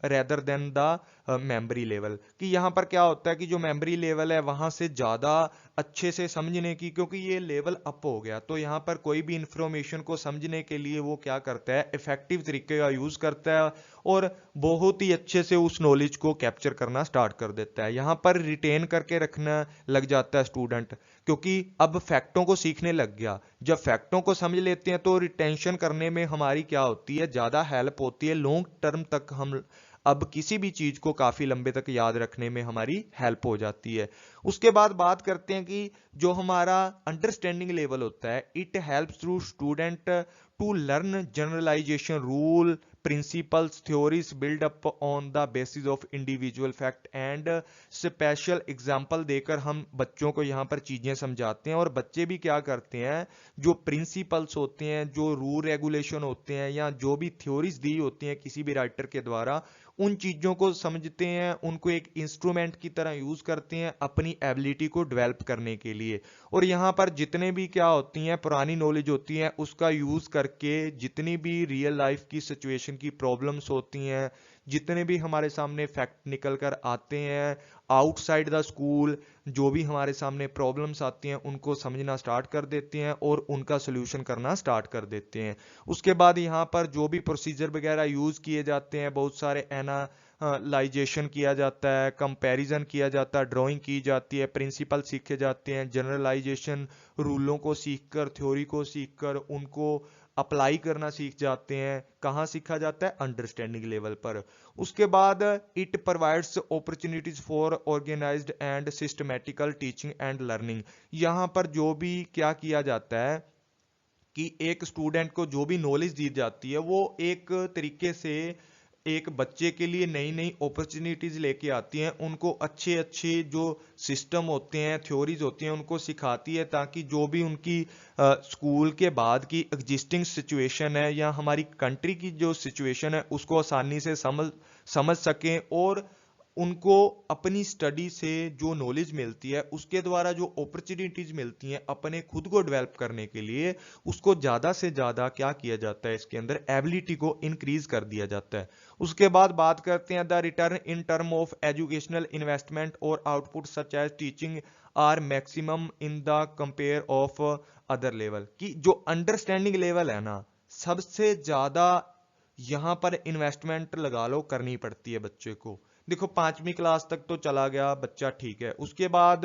Speaker 1: rather than the memory level. कि यहाँ पर क्या होता है कि जो मेमोरी लेवल है वहां से ज्यादा अच्छे से समझने की, क्योंकि ये लेवल अप हो गया, तो यहाँ पर कोई भी इंफॉर्मेशन को समझने के लिए वो क्या करता है, इफेक्टिव तरीके का यूज करता है और बहुत ही अच्छे से उस नॉलेज को कैप्चर करना स्टार्ट कर देता है। यहाँ पर रिटेन करके रखना लग जाता है स्टूडेंट, क्योंकि अब फैक्टों को सीखने लग गया। जब फैक्टों को समझ लेते हैं तो रिटेंशन करने में हमारी क्या होती है, ज्यादा हेल्प होती है। लॉन्ग टर्म तक हम अब किसी भी चीज को काफी लंबे तक याद रखने में हमारी हेल्प हो जाती है। उसके बाद बात करते हैं कि जो हमारा अंडरस्टैंडिंग लेवल होता है, it helps through student to learn generalisation rule principles theories build up on the basis of individual fact and special example देकर हम बच्चों को यहाँ पर चीजें समझाते हैं। और बच्चे भी क्या करते हैं, जो प्रिंसिपल्स होते हैं, जो रूल रेगुलेशन होते हैं या जो भी थ्योरीज दी होती हैं किसी भी राइटर के द्वारा, उन चीजों को समझते हैं, उनको एक इंस्ट्रूमेंट की तरह यूज करते हैं अपनी एबिलिटी को डेवलप करने के लिए। और यहाँ पर जितने भी क्या होती हैं पुरानी नॉलेज होती है उसका यूज करके जितनी भी रियल लाइफ की सिचुएशन की प्रॉब्लम्स होती हैं, जितने भी हमारे सामने फैक्ट निकल कर आते हैं आउटसाइड द स्कूल, जो भी हमारे सामने प्रॉब्लम्स आती हैं उनको समझना स्टार्ट कर देते हैं और उनका सोल्यूशन करना स्टार्ट कर देते हैं। उसके बाद यहाँ पर जो भी प्रोसीजर वगैरह यूज किए जाते हैं, बहुत सारे एनालाइजेशन किया जाता है, कंपैरिजन किया जाता है, ड्राइंग की जाती है, प्रिंसिपल सीखे जाते हैं, जनरलाइजेशन रूलों को सीखकर, थ्योरी को सीखकर उनको अप्लाई करना सीख जाते हैं। कहाँ सीखा जाता है, अंडरस्टैंडिंग लेवल पर। उसके बाद it provides opportunities for organised and systematical teaching and learning. यहाँ पर जो भी क्या किया जाता है कि एक स्टूडेंट को जो भी नॉलेज दी जाती है वो एक तरीके से एक बच्चे के लिए नई नई अपॉर्चुनिटीज लेके आती हैं, उनको अच्छे अच्छे जो सिस्टम होते हैं, थ्योरीज होती हैं, उनको सिखाती है, ताकि जो भी उनकी स्कूल के बाद की एग्जिस्टिंग सिचुएशन है या हमारी कंट्री की जो सिचुएशन है उसको आसानी से समझ सकें और उनको अपनी स्टडी से जो नॉलेज मिलती है उसके द्वारा जो अपॉर्चुनिटीज मिलती हैं अपने खुद को डेवलप करने के लिए, उसको ज्यादा से ज्यादा क्या किया जाता है, इसके अंदर एबिलिटी को इंक्रीज कर दिया जाता है। उसके बाद बात करते हैं the return in term of educational investment और output such as teaching are maximum in the compare of other level. कि जो अंडरस्टैंडिंग लेवल है ना, सबसे ज्यादा यहां पर इन्वेस्टमेंट लगा लो करनी पड़ती है बच्चे को। देखो 5वीं क्लास तक तो चला गया बच्चा, ठीक है, उसके बाद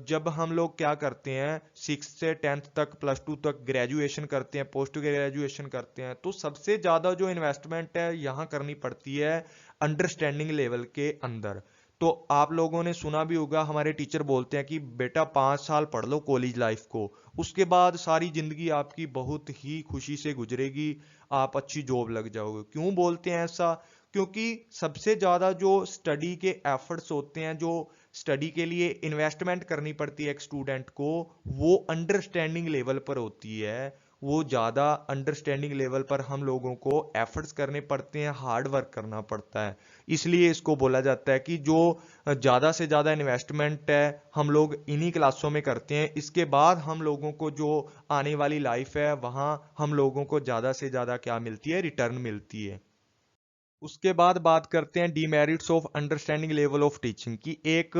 Speaker 1: जब हम लोग क्या करते हैं 6 से 10th तक, +2 तक ग्रेजुएशन करते हैं, पोस्ट ग्रेजुएशन करते हैं, तो सबसे ज्यादा जो इन्वेस्टमेंट है यहाँ करनी पड़ती है अंडरस्टैंडिंग लेवल के अंदर। तो आप लोगों ने सुना भी होगा, हमारे टीचर बोलते हैं कि बेटा 5 साल पढ़ लो कॉलेज लाइफ को, उसके बाद सारी जिंदगी आपकी बहुत ही खुशी से गुजरेगी, आप अच्छी जॉब लग जाओगे। क्यों बोलते हैं ऐसा? क्योंकि सबसे ज्यादा जो स्टडी के एफर्ट्स होते हैं, जो स्टडी के लिए इन्वेस्टमेंट करनी पड़ती है एक स्टूडेंट को, वो अंडरस्टैंडिंग लेवल पर होती है। वो ज्यादा अंडरस्टैंडिंग लेवल पर हम लोगों को एफर्ट्स करने पड़ते हैं, हार्ड वर्क करना पड़ता है। इसलिए इसको बोला जाता है कि जो ज्यादा से ज्यादा इन्वेस्टमेंट है हम लोग इन्हीं क्लासों में करते हैं, इसके बाद हम लोगों को जो आने वाली लाइफ है वहां हम लोगों को ज्यादा से ज्यादा क्या मिलती है, रिटर्न मिलती है। उसके बाद बात करते हैं demerits of understanding level of teaching की। एक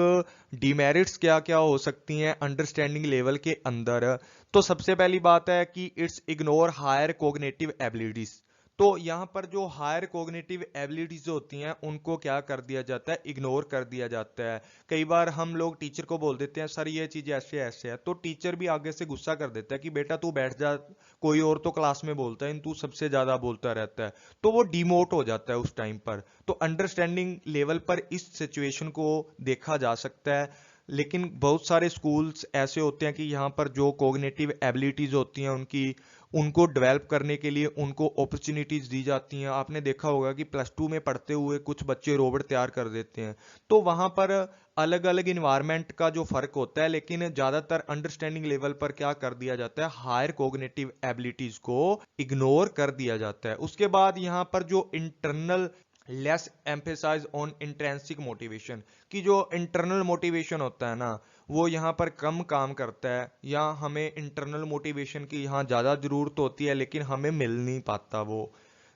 Speaker 1: डीमेरिट्स क्या क्या हो सकती हैं अंडरस्टैंडिंग लेवल के अंदर। तो सबसे पहली बात है कि it's ignore higher cognitive abilities. तो यहाँ पर जो हायर कोग्निटिव एबिलिटीज होती हैं उनको क्या कर दिया जाता है, इग्नोर कर दिया जाता है। कई बार हम लोग टीचर को बोल देते हैं सर ये चीज ऐसे ऐसे है, तो टीचर भी आगे से गुस्सा कर देता है कि बेटा तू बैठ जा, कोई और तो क्लास में बोलता है, तू सबसे ज्यादा बोलता रहता है, तो वो डिमोट हो जाता है उस टाइम पर। तो अंडरस्टैंडिंग लेवल पर इस सिचुएशन को देखा जा सकता है। लेकिन बहुत सारे स्कूल्स ऐसे होते हैं कि यहाँ पर जो कोग्निटिव एबिलिटीज होती हैं उनकी, उनको डेवलप करने के लिए उनको अपॉर्चुनिटीज दी जाती हैं। आपने देखा होगा कि +2 में पढ़ते हुए कुछ बच्चे रोबोट तैयार कर देते हैं। तो वहां पर अलग अलग इन्वायरमेंट का जो फर्क होता है, लेकिन ज्यादातर अंडरस्टैंडिंग लेवल पर क्या कर दिया जाता है, हायर कोग्निटिव एबिलिटीज को इग्नोर कर दिया जाता है। उसके बाद यहाँ पर जो internal less emphasise on intrinsic motivation, कि जो इंटरनल मोटिवेशन होता है ना, वो यहाँ पर कम काम करता है, या हमें इंटरनल मोटिवेशन की यहाँ ज़्यादा ज़रूरत होती है लेकिन हमें मिल नहीं पाता वो,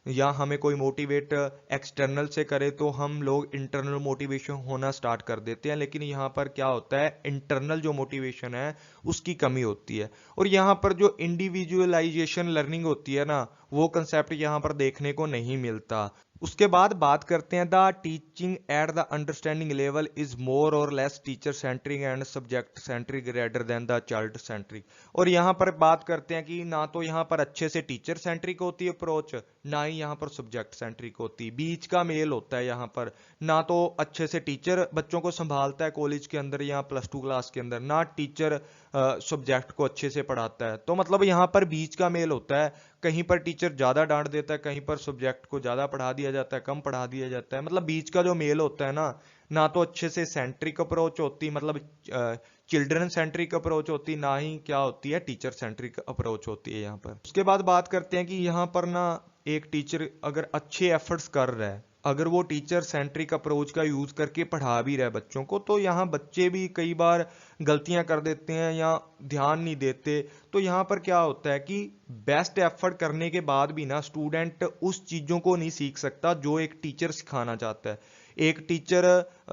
Speaker 1: या हमें कोई मोटिवेट एक्सटर्नल से करे तो हम लोग इंटरनल मोटिवेशन होना स्टार्ट कर देते हैं, लेकिन यहाँ पर क्या होता है, इंटरनल जो मोटिवेशन है उसकी कमी होती है। और यहाँ पर जो इंडिविजुअलाइजेशन लर्निंग होती है ना, वो कंसेप्ट यहाँ पर देखने को नहीं मिलता। उसके बाद बात करते हैं the teaching at the understanding level is more or less teacher centric and subject centric rather than the child centric. और यहाँ पर बात करते हैं कि ना तो यहाँ पर अच्छे से टीचर सेंट्रिक होती है अप्रोच, ना ही यहाँ पर सब्जेक्ट सेंट्रिक होती, बीच का मेल होता है। यहाँ पर ना तो अच्छे से टीचर बच्चों को संभालता है कॉलेज के अंदर या +2 क्लास के अंदर, ना टीचर सब्जेक्ट को अच्छे से पढ़ाता है। तो मतलब यहाँ पर बीच का मेल होता है, कहीं पर टीचर ज्यादा डांट देता है, कहीं पर सब्जेक्ट को ज्यादा पढ़ा दिया जाता है, कम पढ़ा दिया जाता है। मतलब बीच का जो मेल होता है ना, ना तो अच्छे से सेंट्रिक अप्रोच होती, मतलब चिल्ड्रन सेंट्रिक अप्रोच होती, ना ही क्या होती है, टीचर सेंट्रिक अप्रोच होती है यहाँ पर। उसके बाद बात करते हैं कि यहाँ पर ना एक टीचर अगर अच्छे एफर्ट्स कर रहा है, अगर वो टीचर सेंट्रिक अप्रोच का यूज करके पढ़ा भी रहा है बच्चों को, तो यहाँ बच्चे भी कई बार गलतियां कर देते हैं या ध्यान नहीं देते। तो यहाँ पर क्या होता है कि बेस्ट एफर्ट करने के बाद भी ना स्टूडेंट उस चीजों को नहीं सीख सकता जो एक टीचर सिखाना चाहता है। एक टीचर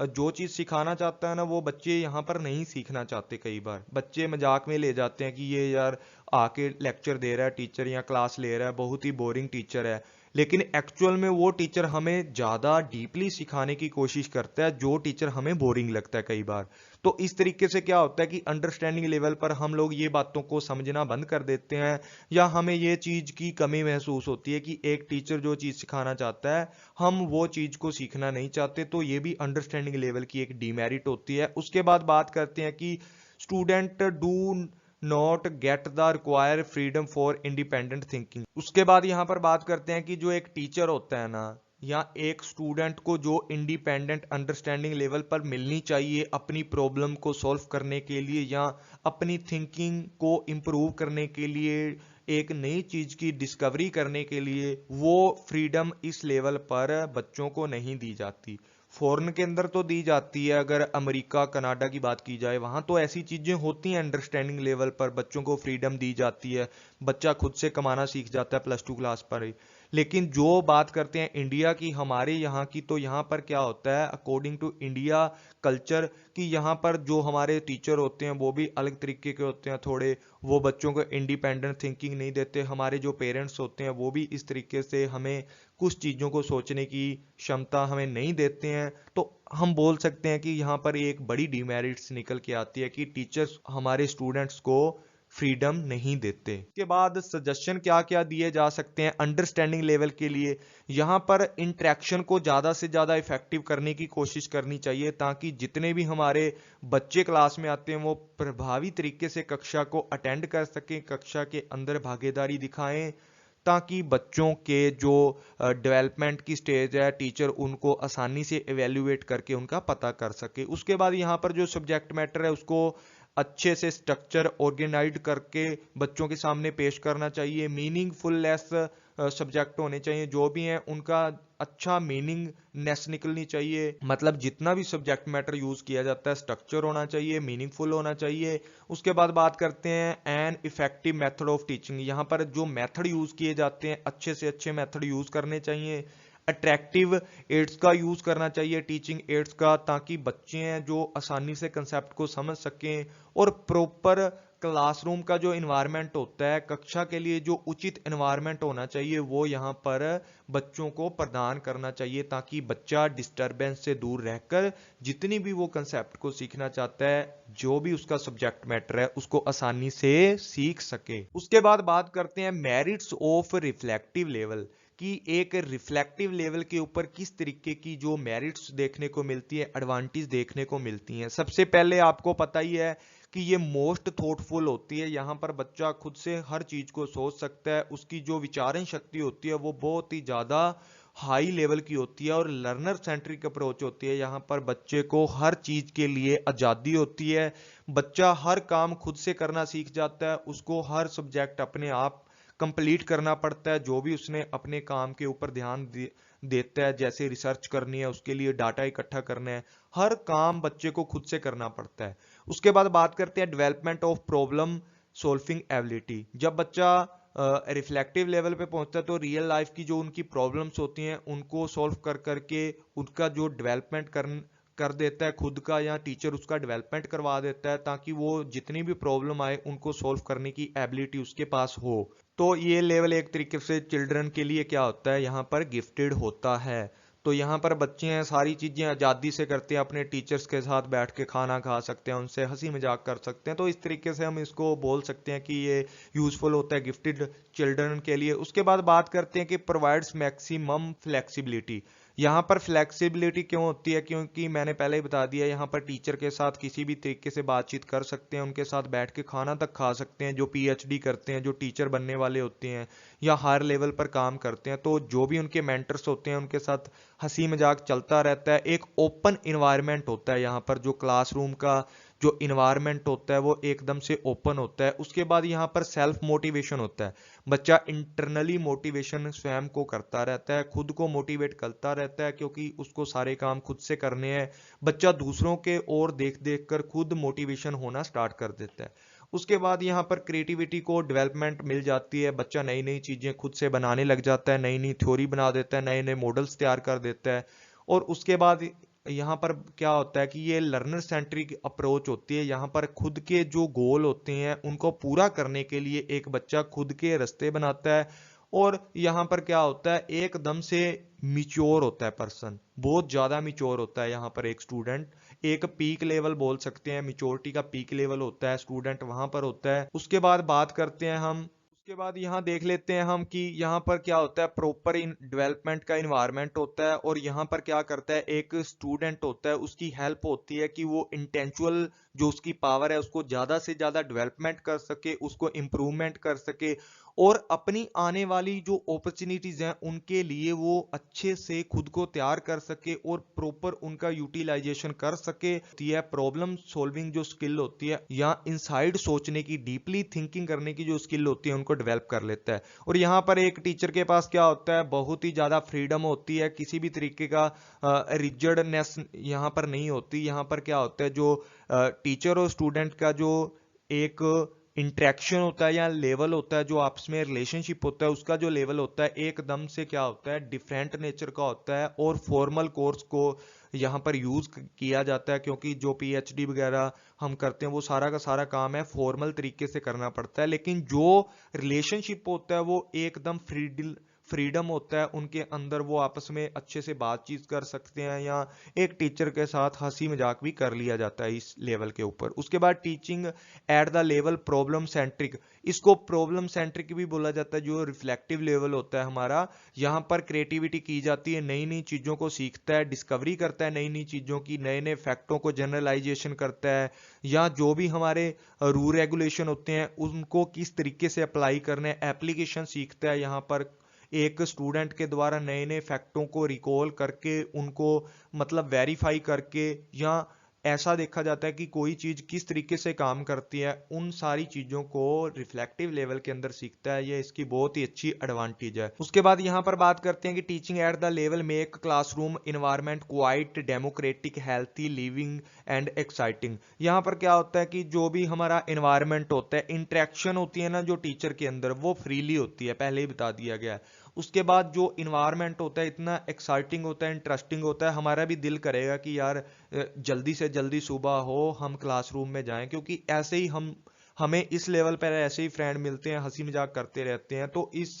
Speaker 1: जो चीज सिखाना चाहता है ना, वो बच्चे यहाँ पर नहीं सीखना चाहते। कई बार बच्चे मजाक में ले जाते हैं कि ये यार आके लेक्चर दे रहा है टीचर या क्लास ले रहा है, बहुत ही बोरिंग टीचर है। लेकिन एक्चुअल में वो टीचर हमें ज्यादा डीपली सिखाने की कोशिश करता है, जो टीचर हमें बोरिंग लगता है कई बार। तो इस तरीके से क्या होता है कि अंडरस्टैंडिंग लेवल पर हम लोग ये बातों को समझना बंद कर देते हैं, या हमें ये चीज की कमी महसूस होती है कि एक टीचर जो चीज सिखाना चाहता है हम वो चीज को सीखना नहीं चाहते। तो ये भी अंडरस्टैंडिंग लेवल की एक डीमेरिट होती है। उसके बाद बात करते हैं कि student do not get the require freedom for independent thinking. उसके बाद यहाँ पर बात करते हैं कि जो एक टीचर होता है ना, या एक स्टूडेंट को जो इंडिपेंडेंट अंडरस्टैंडिंग लेवल पर मिलनी चाहिए अपनी प्रॉब्लम को सॉल्व करने के लिए या अपनी थिंकिंग को इम्प्रूव करने के लिए, एक नई चीज की डिस्कवरी करने के लिए, वो फ्रीडम इस लेवल पर बच्चों को नहीं दी जाती। फॉरेन के अंदर तो दी जाती है, अगर अमेरिका कनाडा की बात की जाए वहां तो ऐसी चीजें होती हैं, अंडरस्टैंडिंग लेवल पर बच्चों को फ्रीडम दी जाती है, बच्चा खुद से कमाना सीख जाता है +2 क्लास पर ही। लेकिन जो बात करते हैं इंडिया की, हमारे यहाँ की, तो यहाँ पर क्या होता है अकॉर्डिंग टू इंडिया कल्चर, कि यहाँ पर जो हमारे टीचर होते हैं वो भी अलग तरीके के होते हैं थोड़े, वो बच्चों को इंडिपेंडेंट थिंकिंग नहीं देते। हमारे जो पेरेंट्स होते हैं वो भी इस तरीके से हमें कुछ चीज़ों को सोचने की क्षमता हमें नहीं देते हैं। तो हम बोल सकते हैं कि यहाँ पर एक बड़ी डिमेरिट्स निकल के आती है कि टीचर्स हमारे स्टूडेंट्स को फ्रीडम नहीं देते। इसके बाद सजेशन क्या क्या दिए जा सकते हैं अंडरस्टैंडिंग लेवल के लिए, यहाँ पर इंटरेक्शन को ज़्यादा से ज़्यादा इफेक्टिव करने की कोशिश करनी चाहिए, ताकि जितने भी हमारे बच्चे क्लास में आते हैं वो प्रभावी तरीके से कक्षा को अटेंड कर सकें, कक्षा के अंदर भागीदारी दिखाएं, ताकि बच्चों के जो डेवलपमेंट की स्टेज है टीचर उनको आसानी से एवेल्युएट करके उनका पता कर सके। उसके बाद यहाँ पर जो सब्जेक्ट मैटर है उसको अच्छे से स्ट्रक्चर ऑर्गेनाइज करके बच्चों के सामने पेश करना चाहिए। मीनिंगफुल लेस सब्जेक्ट होने चाहिए, जो भी हैं उनका अच्छा मीनिंगनेस निकलनी चाहिए। मतलब जितना भी सब्जेक्ट मैटर यूज किया जाता है स्ट्रक्चर होना चाहिए, मीनिंगफुल होना चाहिए। उसके बाद बात करते हैं an effective method of teaching. यहाँ पर जो मेथड यूज किए जाते हैं अच्छे से अच्छे मेथड यूज करने चाहिए। अट्रैक्टिव एड्स का यूज करना चाहिए, टीचिंग एड्स का, ताकि बच्चे हैं जो आसानी से कंसेप्ट को समझ सकें। और प्रॉपर क्लासरूम का जो इन्वायरमेंट होता है, कक्षा के लिए जो उचित इन्वायरमेंट होना चाहिए, वो यहाँ पर बच्चों को प्रदान करना चाहिए, ताकि बच्चा डिस्टरबेंस से दूर रहकर जितनी भी वो कंसेप्ट को सीखना चाहता है, जो भी उसका सब्जेक्ट मैटर है, उसको आसानी से सीख सके। उसके बाद बात करते हैं मेरिट्स ऑफ रिफ्लेक्टिव लेवल, कि एक रिफ्लेक्टिव लेवल के ऊपर किस तरीके की जो मेरिट्स देखने को मिलती है, एडवांटेज देखने को मिलती हैं। सबसे पहले आपको पता ही है कि ये मोस्ट थॉटफुल होती है। यहाँ पर बच्चा खुद से हर चीज को सोच सकता है, उसकी जो विचारण शक्ति होती है वो बहुत ही ज्यादा हाई लेवल की होती है और लर्नर सेंट्रिक अप्रोच होती है। यहाँ पर बच्चे को हर चीज के लिए आजादी होती है, बच्चा हर काम खुद से करना सीख जाता है, उसको हर सब्जेक्ट अपने आप कंप्लीट करना पड़ता है। जो भी उसने अपने काम के ऊपर ध्यान देता है, जैसे रिसर्च करनी है, उसके लिए डाटा इकट्ठा करना है, हर काम बच्चे को खुद से करना पड़ता है। उसके बाद बात करते हैं development of problem solving ability. जब बच्चा रिफ्लेक्टिव लेवल पे पहुंचता है तो रियल लाइफ की जो उनकी प्रॉब्लम्स होती हैं उनको सॉल्व कर करके उनका जो डेवलपमेंट कर देता है खुद का, या टीचर उसका डेवलपमेंट करवा देता है, ताकि वो जितनी भी प्रॉब्लम आए उनको सॉल्व करने की एबिलिटी उसके पास हो। तो ये लेवल एक तरीके से चिल्ड्रन के लिए क्या होता है, यहाँ पर गिफ्टेड होता है। तो यहाँ पर बच्चे हैं सारी चीजें आजादी से करते हैं, अपने टीचर्स के साथ बैठ के खाना खा सकते हैं, उनसे हंसी मजाक कर सकते हैं। तो इस तरीके से हम इसको बोल सकते हैं कि ये यूजफुल होता है गिफ्टेड चिल्ड्रन के लिए। उसके बाद बात करते हैं कि प्रोवाइड्स मैक्सिमम फ्लेक्सिबिलिटी। यहाँ पर फ्लेक्सिबिलिटी क्यों होती है, क्योंकि मैंने पहले ही बता दिया, यहाँ पर टीचर के साथ किसी भी तरीके से बातचीत कर सकते हैं, उनके साथ बैठ के खाना तक खा सकते हैं। जो पीएचडी करते हैं, जो टीचर बनने वाले होते हैं या हायर लेवल पर काम करते हैं, तो जो भी उनके मेंटर्स होते हैं उनके साथ हंसी मजाक चलता रहता है। एक ओपन इन्वायरमेंट होता है यहाँ पर, जो क्लासरूम का जो इन्वायरमेंट होता है वो एकदम से ओपन होता है। उसके बाद यहाँ पर सेल्फ मोटिवेशन होता है, बच्चा इंटरनली मोटिवेशन स्वयं को करता रहता है, खुद को मोटिवेट करता रहता है, क्योंकि उसको सारे काम खुद से करने हैं। बच्चा दूसरों के ओर देख देख कर खुद मोटिवेशन होना स्टार्ट कर देता है। उसके बाद यहाँ पर क्रिएटिविटी को डेवलपमेंट मिल जाती है, बच्चा नई नई चीजें खुद से बनाने लग जाता है, नई नई थ्योरी बना देता है, नए नए मॉडल्स तैयार कर देता है। और उसके बाद यहाँ पर क्या होता है कि ये लर्नर सेंट्रिक अप्रोच होती है। यहाँ पर खुद के जो गोल होते हैं उनको पूरा करने के लिए एक बच्चा खुद के रास्ते बनाता है। और यहाँ पर क्या होता है, एकदम से मिच्योर होता है पर्सन, बहुत ज्यादा मिच्योर होता है। यहाँ पर एक स्टूडेंट एक पीक लेवल बोल सकते हैं, मिच्योरिटी का पीक लेवल होता है, स्टूडेंट वहां पर होता है। उसके बाद बात करते हैं हम, उसके बाद यहाँ देख लेते हैं हम कि यहाँ पर क्या होता है, प्रॉपर इन डेवलपमेंट का इन्वायरमेंट होता है। और यहाँ पर क्या करता है, एक स्टूडेंट होता है, उसकी हेल्प होती है कि वो इंटेंचुअल जो उसकी पावर है उसको ज्यादा से ज्यादा डेवलपमेंट कर सके, उसको इम्प्रूवमेंट कर सके, और अपनी आने वाली जो अपॉर्चुनिटीज हैं उनके लिए वो अच्छे से खुद को तैयार कर सके और प्रॉपर उनका यूटिलाइजेशन कर सके। यह प्रॉब्लम सॉल्विंग जो स्किल होती है या इनसाइड सोचने की, डीपली थिंकिंग करने की जो स्किल होती है उनको डेवलप कर लेता है। और यहाँ पर एक टीचर के पास क्या होता है, बहुत ही ज्यादा फ्रीडम होती है, किसी भी तरीके का रिजिडनेस यहाँ पर नहीं होती। यहाँ पर क्या होता है, जो टीचर और स्टूडेंट का जो एक इंटरेक्शन होता है या लेवल होता है, जो आपस में रिलेशनशिप होता है, उसका जो लेवल होता है एकदम से क्या होता है, डिफरेंट नेचर का होता है। और फॉर्मल कोर्स को यहाँ पर यूज किया जाता है, क्योंकि जो पीएचडी वगैरह हम करते हैं वो सारा का सारा काम है फॉर्मल तरीके से करना पड़ता है। लेकिन जो रिलेशनशिप होता है वो एकदम फ्रीडम होता है उनके अंदर, वो आपस में अच्छे से बातचीत कर सकते हैं, या एक टीचर के साथ हंसी मजाक भी कर लिया जाता है इस लेवल के ऊपर। उसके बाद teaching at the level problem centric, इसको प्रॉब्लम सेंट्रिक भी बोला जाता है। जो रिफ्लेक्टिव लेवल होता है हमारा, यहाँ पर क्रिएटिविटी की जाती है, नई नई चीजों को सीखता है, डिस्कवरी करता है नई नई चीजों की, नए नए फैक्टों को जनरलाइजेशन करता है, या जो भी हमारे रूल रेगुलेशन होते हैं उनको किस तरीके से अप्लाई करने हैं, एप्लीकेशन सीखता है। यहाँ पर एक स्टूडेंट के द्वारा नए नए फैक्टों को रिकॉल करके उनको मतलब वेरीफाई करके, या ऐसा देखा जाता है कि कोई चीज किस तरीके से काम करती है, उन सारी चीजों को रिफ्लेक्टिव लेवल के अंदर सीखता है। ये इसकी बहुत ही अच्छी एडवांटेज है। उसके बाद यहाँ पर बात करते हैं कि teaching at the level make classroom environment quite democratic healthy living and exciting. यहाँ पर क्या होता है कि जो भी हमारा इन्वायरमेंट होता है, इंटरेक्शन होती है ना जो टीचर के अंदर, वो फ्रीली होती है, पहले ही बता दिया गया है। उसके बाद जो इन्वायरमेंट होता है इतना एक्साइटिंग होता है, इंटरेस्टिंग होता है, हमारा भी दिल करेगा कि यार जल्दी से जल्दी सुबह हो, हम क्लासरूम में जाएं, क्योंकि ऐसे ही हमें इस लेवल पर ऐसे ही फ्रेंड मिलते हैं, हंसी मजाक करते रहते हैं। तो इस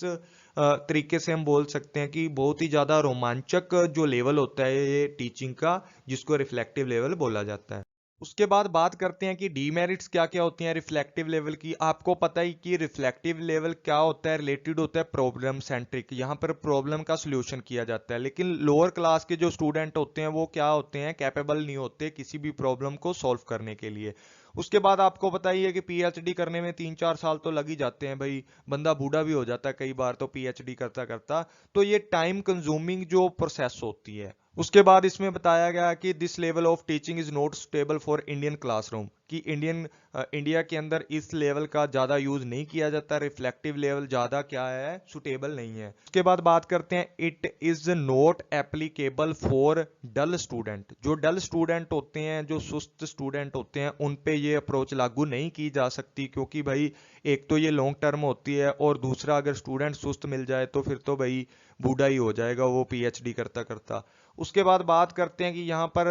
Speaker 1: तरीके से हम बोल सकते हैं कि बहुत ही ज्यादा रोमांचक जो लेवल होता है ये टीचिंग का, जिसको रिफ्लेक्टिव लेवल बोला जाता है। उसके बाद बात करते हैं कि डीमेरिट्स क्या क्या होती हैं रिफ्लेक्टिव लेवल की। आपको पता ही कि रिफ्लेक्टिव लेवल क्या होता है, रिलेटेड होता है प्रॉब्लम सेंट्रिक, यहाँ पर प्रॉब्लम का सोल्यूशन किया जाता है। लेकिन लोअर क्लास के जो स्टूडेंट होते हैं वो क्या होते हैं, कैपेबल नहीं होते किसी भी प्रॉब्लम को सॉल्व करने के लिए। उसके बाद आपको पता ही है कि पीएचडी करने में 3-4 साल तो लग ही जाते हैं भाई, बंदा बूढ़ा भी हो जाता है कई बार तो पीएचडी करता करता। तो ये टाइम कंज्यूमिंग जो प्रोसेस होती है। उसके बाद इसमें बताया गया कि this level of teaching is not suitable for Indian classroom, कि इंडिया के अंदर इस लेवल का ज़्यादा यूज़ नहीं किया जाता, रिफ्लेक्टिव लेवल ज़्यादा क्या है, सुटेबल नहीं है। उसके बाद बात करते हैं it is not applicable for dull student. जो डल स्टूडेंट होते हैं, जो सुस्त स्टूडेंट होते हैं, उन पे ये अप्रोच लागू नहीं की जा सकती, क्योंकि भाई एक तो ये लॉन्ग टर्म होती है और दूसरा अगर स्टूडेंट सुस्त मिल जाए तो फिर तो भाई बूढ़ा ही हो जाएगा वो पीएचडी करता करता। उसके बाद बात करते हैं कि यहाँ पर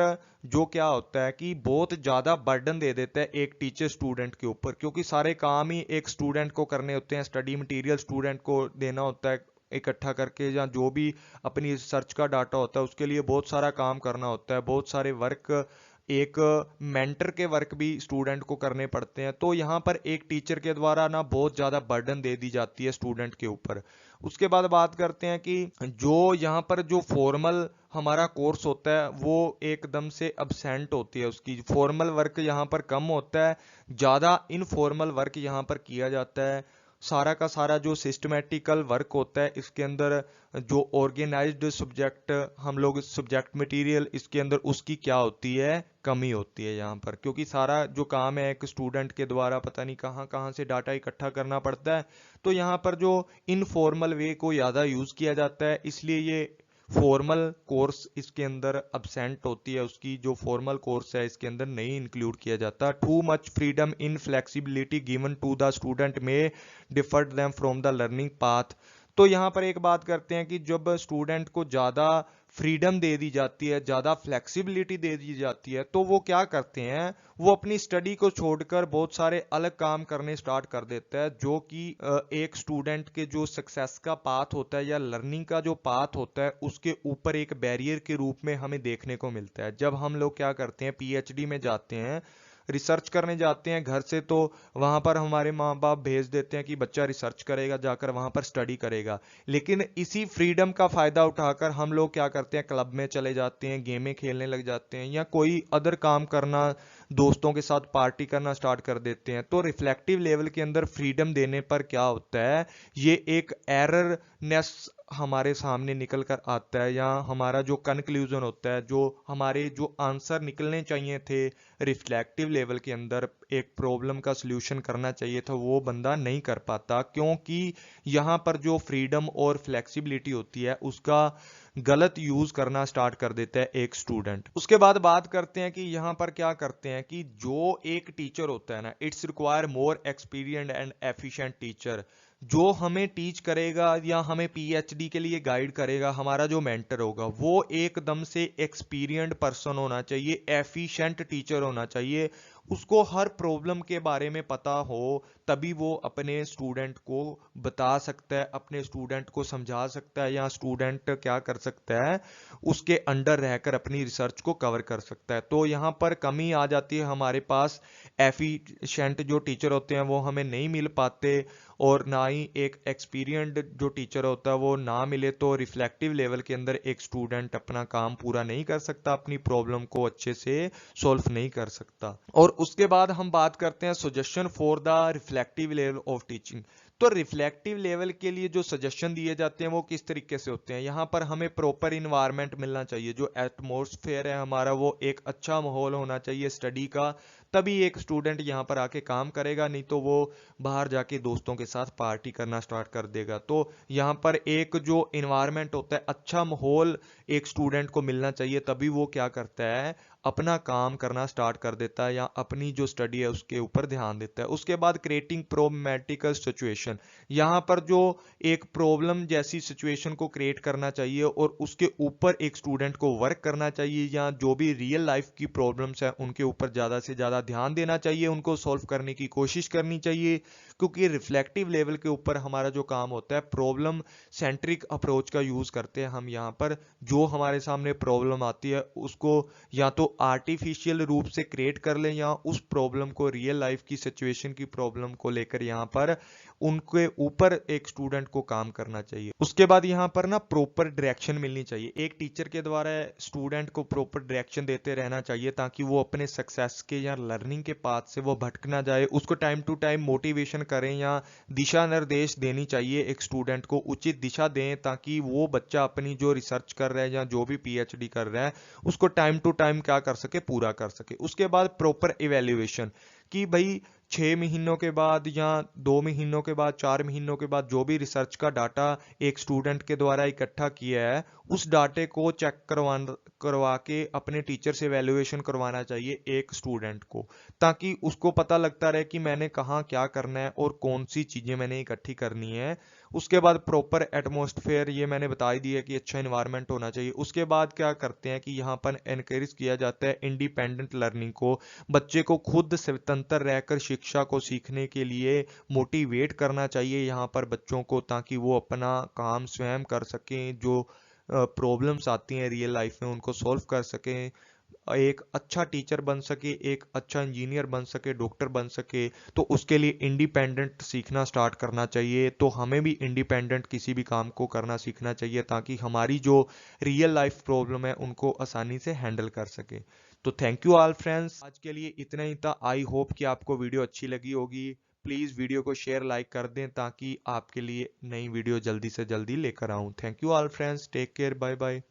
Speaker 1: जो क्या होता है कि बहुत ज़्यादा बर्डन दे देता है एक टीचर स्टूडेंट के ऊपर, क्योंकि सारे काम ही एक स्टूडेंट को करने होते हैं, स्टडी मटेरियल स्टूडेंट को देना होता है इकट्ठा करके, या जो भी अपनी रिसर्च का डाटा होता है उसके लिए बहुत सारा काम करना होता है, बहुत सारे वर्क, एक मेंटर के वर्क भी स्टूडेंट को करने पड़ते हैं। तो यहाँ पर एक टीचर के द्वारा ना बहुत ज़्यादा बर्डन दे दी जाती है स्टूडेंट के ऊपर। उसके बाद बात करते हैं कि जो यहाँ पर जो फॉर्मल हमारा कोर्स होता है वो एकदम से अब्सेंट होती है, उसकी फॉर्मल वर्क यहाँ पर कम होता है, ज़्यादा इनफॉर्मल वर्क यहाँ पर किया जाता है। सारा का सारा जो सिस्टमेटिकल वर्क होता है इसके अंदर, जो ऑर्गेनाइज्ड सब्जेक्ट हम लोग सब्जेक्ट मटेरियल इसके अंदर, उसकी क्या होती है, कमी होती है यहाँ पर, क्योंकि सारा जो काम है एक स्टूडेंट के द्वारा पता नहीं कहाँ कहाँ से डाटा इकट्ठा करना पड़ता है। तो यहाँ पर जो इनफॉर्मल वे को ज़्यादा यूज़ किया जाता है, इसलिए ये फॉर्मल कोर्स इसके अंदर अब्सेंट होती है, उसकी जो फॉर्मल कोर्स है इसके अंदर नहीं इंक्लूड किया जाता। Too much freedom in flexibility given to the student may differ them from the learning path. तो यहाँ पर एक बात करते हैं कि जब स्टूडेंट को ज़्यादा फ्रीडम दे दी जाती है, ज़्यादा फ्लेक्सिबिलिटी दे दी जाती है, तो वो क्या करते हैं, वो अपनी स्टडी को छोड़कर बहुत सारे अलग काम करने स्टार्ट कर देता है, जो कि एक स्टूडेंट के जो सक्सेस का पाथ होता है या लर्निंग का जो पाथ होता है उसके ऊपर एक बैरियर के रूप में हमें देखने को मिलता है। जब हम लोग क्या करते हैं, पीएचडी में जाते हैं, रिसर्च करने जाते हैं घर से, तो वहाँ पर हमारे माँ बाप भेज देते हैं कि बच्चा रिसर्च करेगा, जाकर वहाँ पर स्टडी करेगा। लेकिन इसी फ्रीडम का फ़ायदा उठाकर हम लोग क्या करते हैं, क्लब में चले जाते हैं, गेमें खेलने लग जाते हैं, या कोई अदर काम करना, दोस्तों के साथ पार्टी करना स्टार्ट कर देते हैं। तो रिफ्लेक्टिव लेवल के अंदर फ्रीडम देने पर क्या होता है, ये एक एररनेस हमारे सामने निकल कर आता है, या हमारा जो कंक्लूजन होता है, जो हमारे जो आंसर निकलने चाहिए थे रिफ्लेक्टिव लेवल के अंदर, एक प्रॉब्लम का सल्यूशन करना चाहिए था, वो बंदा नहीं कर पाता, क्योंकि यहाँ पर जो फ्रीडम और फ्लेक्सिबिलिटी होती है उसका गलत यूज करना स्टार्ट कर देता है एक स्टूडेंट। उसके बाद बात करते हैं कि यहाँ पर क्या करते हैं कि जो एक टीचर होता है ना, it's require more experience and efficient teacher. जो हमें टीच करेगा या हमें पीएचडी के लिए गाइड करेगा, हमारा जो मेंटर होगा, वो एकदम से एक्सपीरियंट पर्सन होना चाहिए, एफिशिएंट टीचर होना चाहिए, उसको हर प्रॉब्लम के बारे में पता हो, तभी वो अपने स्टूडेंट को बता सकता है, अपने स्टूडेंट को समझा सकता है, या स्टूडेंट क्या कर सकता है, उसके अंडर रहकर अपनी रिसर्च को कवर कर सकता है। तो यहाँ पर कमी आ जाती है, हमारे पास एफिशिएंट जो टीचर होते हैं वो हमें नहीं मिल पाते, और ना ही एक एक्सपीरियंस्ड जो टीचर होता है वो ना मिले, तो रिफ्लेक्टिव लेवल के अंदर एक स्टूडेंट अपना काम पूरा नहीं कर सकता, अपनी प्रॉब्लम को अच्छे से सॉल्व नहीं कर सकता। और उसके बाद हम बात करते हैं suggestion for the reflective level of teaching. तो रिफ्लेक्टिव लेवल के लिए जो सजेशन दिए जाते हैं वो किस तरीके से होते हैं, यहाँ पर हमें प्रॉपर इन्वायरमेंट मिलना चाहिए, जो एटमॉस्फेयर है हमारा वो एक अच्छा माहौल होना चाहिए स्टडी का, तभी एक स्टूडेंट यहाँ पर आके काम करेगा, नहीं तो वो बाहर जाके दोस्तों के साथ पार्टी करना स्टार्ट कर देगा। तो यहाँ पर एक जो इन्वायरमेंट होता है, अच्छा माहौल एक स्टूडेंट को मिलना चाहिए, तभी वो क्या करता है, अपना काम करना स्टार्ट कर देता है, या अपनी जो स्टडी है उसके ऊपर ध्यान देता है। उसके बाद क्रिएटिंग प्रॉब्लमेटिकल सिचुएशन, यहाँ पर जो एक प्रॉब्लम जैसी सिचुएशन को क्रिएट करना चाहिए और उसके ऊपर एक स्टूडेंट को वर्क करना चाहिए, या जो भी रियल लाइफ की प्रॉब्लम्स है उनके ऊपर ज़्यादा से ज़्यादा ध्यान देना चाहिए, उनको सॉल्व करने की कोशिश करनी चाहिए, क्योंकि रिफ्लेक्टिव लेवल के ऊपर हमारा जो काम होता है, प्रॉब्लम सेंट्रिक अप्रोच का यूज करते हैं हम यहाँ पर। जो हमारे सामने प्रॉब्लम आती है उसको या तो आर्टिफिशियल रूप से क्रिएट कर लें, या उस प्रॉब्लम को रियल लाइफ की सिचुएशन की प्रॉब्लम को लेकर यहाँ पर उनके ऊपर एक स्टूडेंट को काम करना चाहिए। उसके बाद यहाँ पर ना प्रॉपर डायरेक्शन मिलनी चाहिए। एक टीचर के द्वारा स्टूडेंट को प्रॉपर डायरेक्शन देते रहना चाहिए ताकि वो अपने सक्सेस के या लर्निंग के पाथ से वो भटक ना जाए। उसको टाइम टू टाइम मोटिवेशन करें या दिशा निर्देश देनी चाहिए, एक स्टूडेंट को उचित दिशा दें ताकि वो बच्चा अपनी जो रिसर्च कर रहा है या जो भी पीएचडी कर रहा है उसको टाइम टू टाइम क्या कर सके, पूरा कर सके। उसके बाद प्रॉपर इवेल्युएशन कि भाई 6 महीनों के बाद या 2 महीनों के बाद, 4 महीनों के बाद जो भी रिसर्च का डाटा एक स्टूडेंट के द्वारा इकट्ठा किया है उस डाटे को चेक करवा के अपने टीचर से इवेल्युएशन करवाना चाहिए एक स्टूडेंट को, ताकि उसको पता लगता रहे कि मैंने कहाँ क्या करना है और कौन सी चीजें मैंने इकट्ठी करनी है। उसके बाद प्रॉपर एटमॉस्फेयर, ये मैंने बता ही दिया कि अच्छा इन्वायरमेंट होना चाहिए। उसके बाद क्या करते हैं कि यहाँ पर एनकरेज किया जाता है इंडिपेंडेंट लर्निंग को, बच्चे को खुद स्वतंत्र रहकर शिक्षा को सीखने के लिए मोटिवेट करना चाहिए यहाँ पर बच्चों को, ताकि वो अपना काम स्वयं कर सकें, जो प्रॉब्लम्स आती हैं रियल लाइफ में उनको सॉल्व कर सकें, एक अच्छा टीचर बन सके, एक अच्छा इंजीनियर बन सके, डॉक्टर बन सके। तो उसके लिए इंडिपेंडेंट सीखना स्टार्ट करना चाहिए। तो हमें भी इंडिपेंडेंट किसी भी काम को करना सीखना चाहिए ताकि हमारी जो रियल लाइफ प्रॉब्लम है उनको आसानी से हैंडल कर सके। तो थैंक यू ऑल फ्रेंड्स, आज के लिए इतना ही था। आई होप कि आपको वीडियो अच्छी लगी होगी। प्लीज़ वीडियो को शेयर लाइक कर दें ताकि आपके लिए नई वीडियो जल्दी से जल्दी लेकर आऊँ। Thank you all friends, take care, bye bye.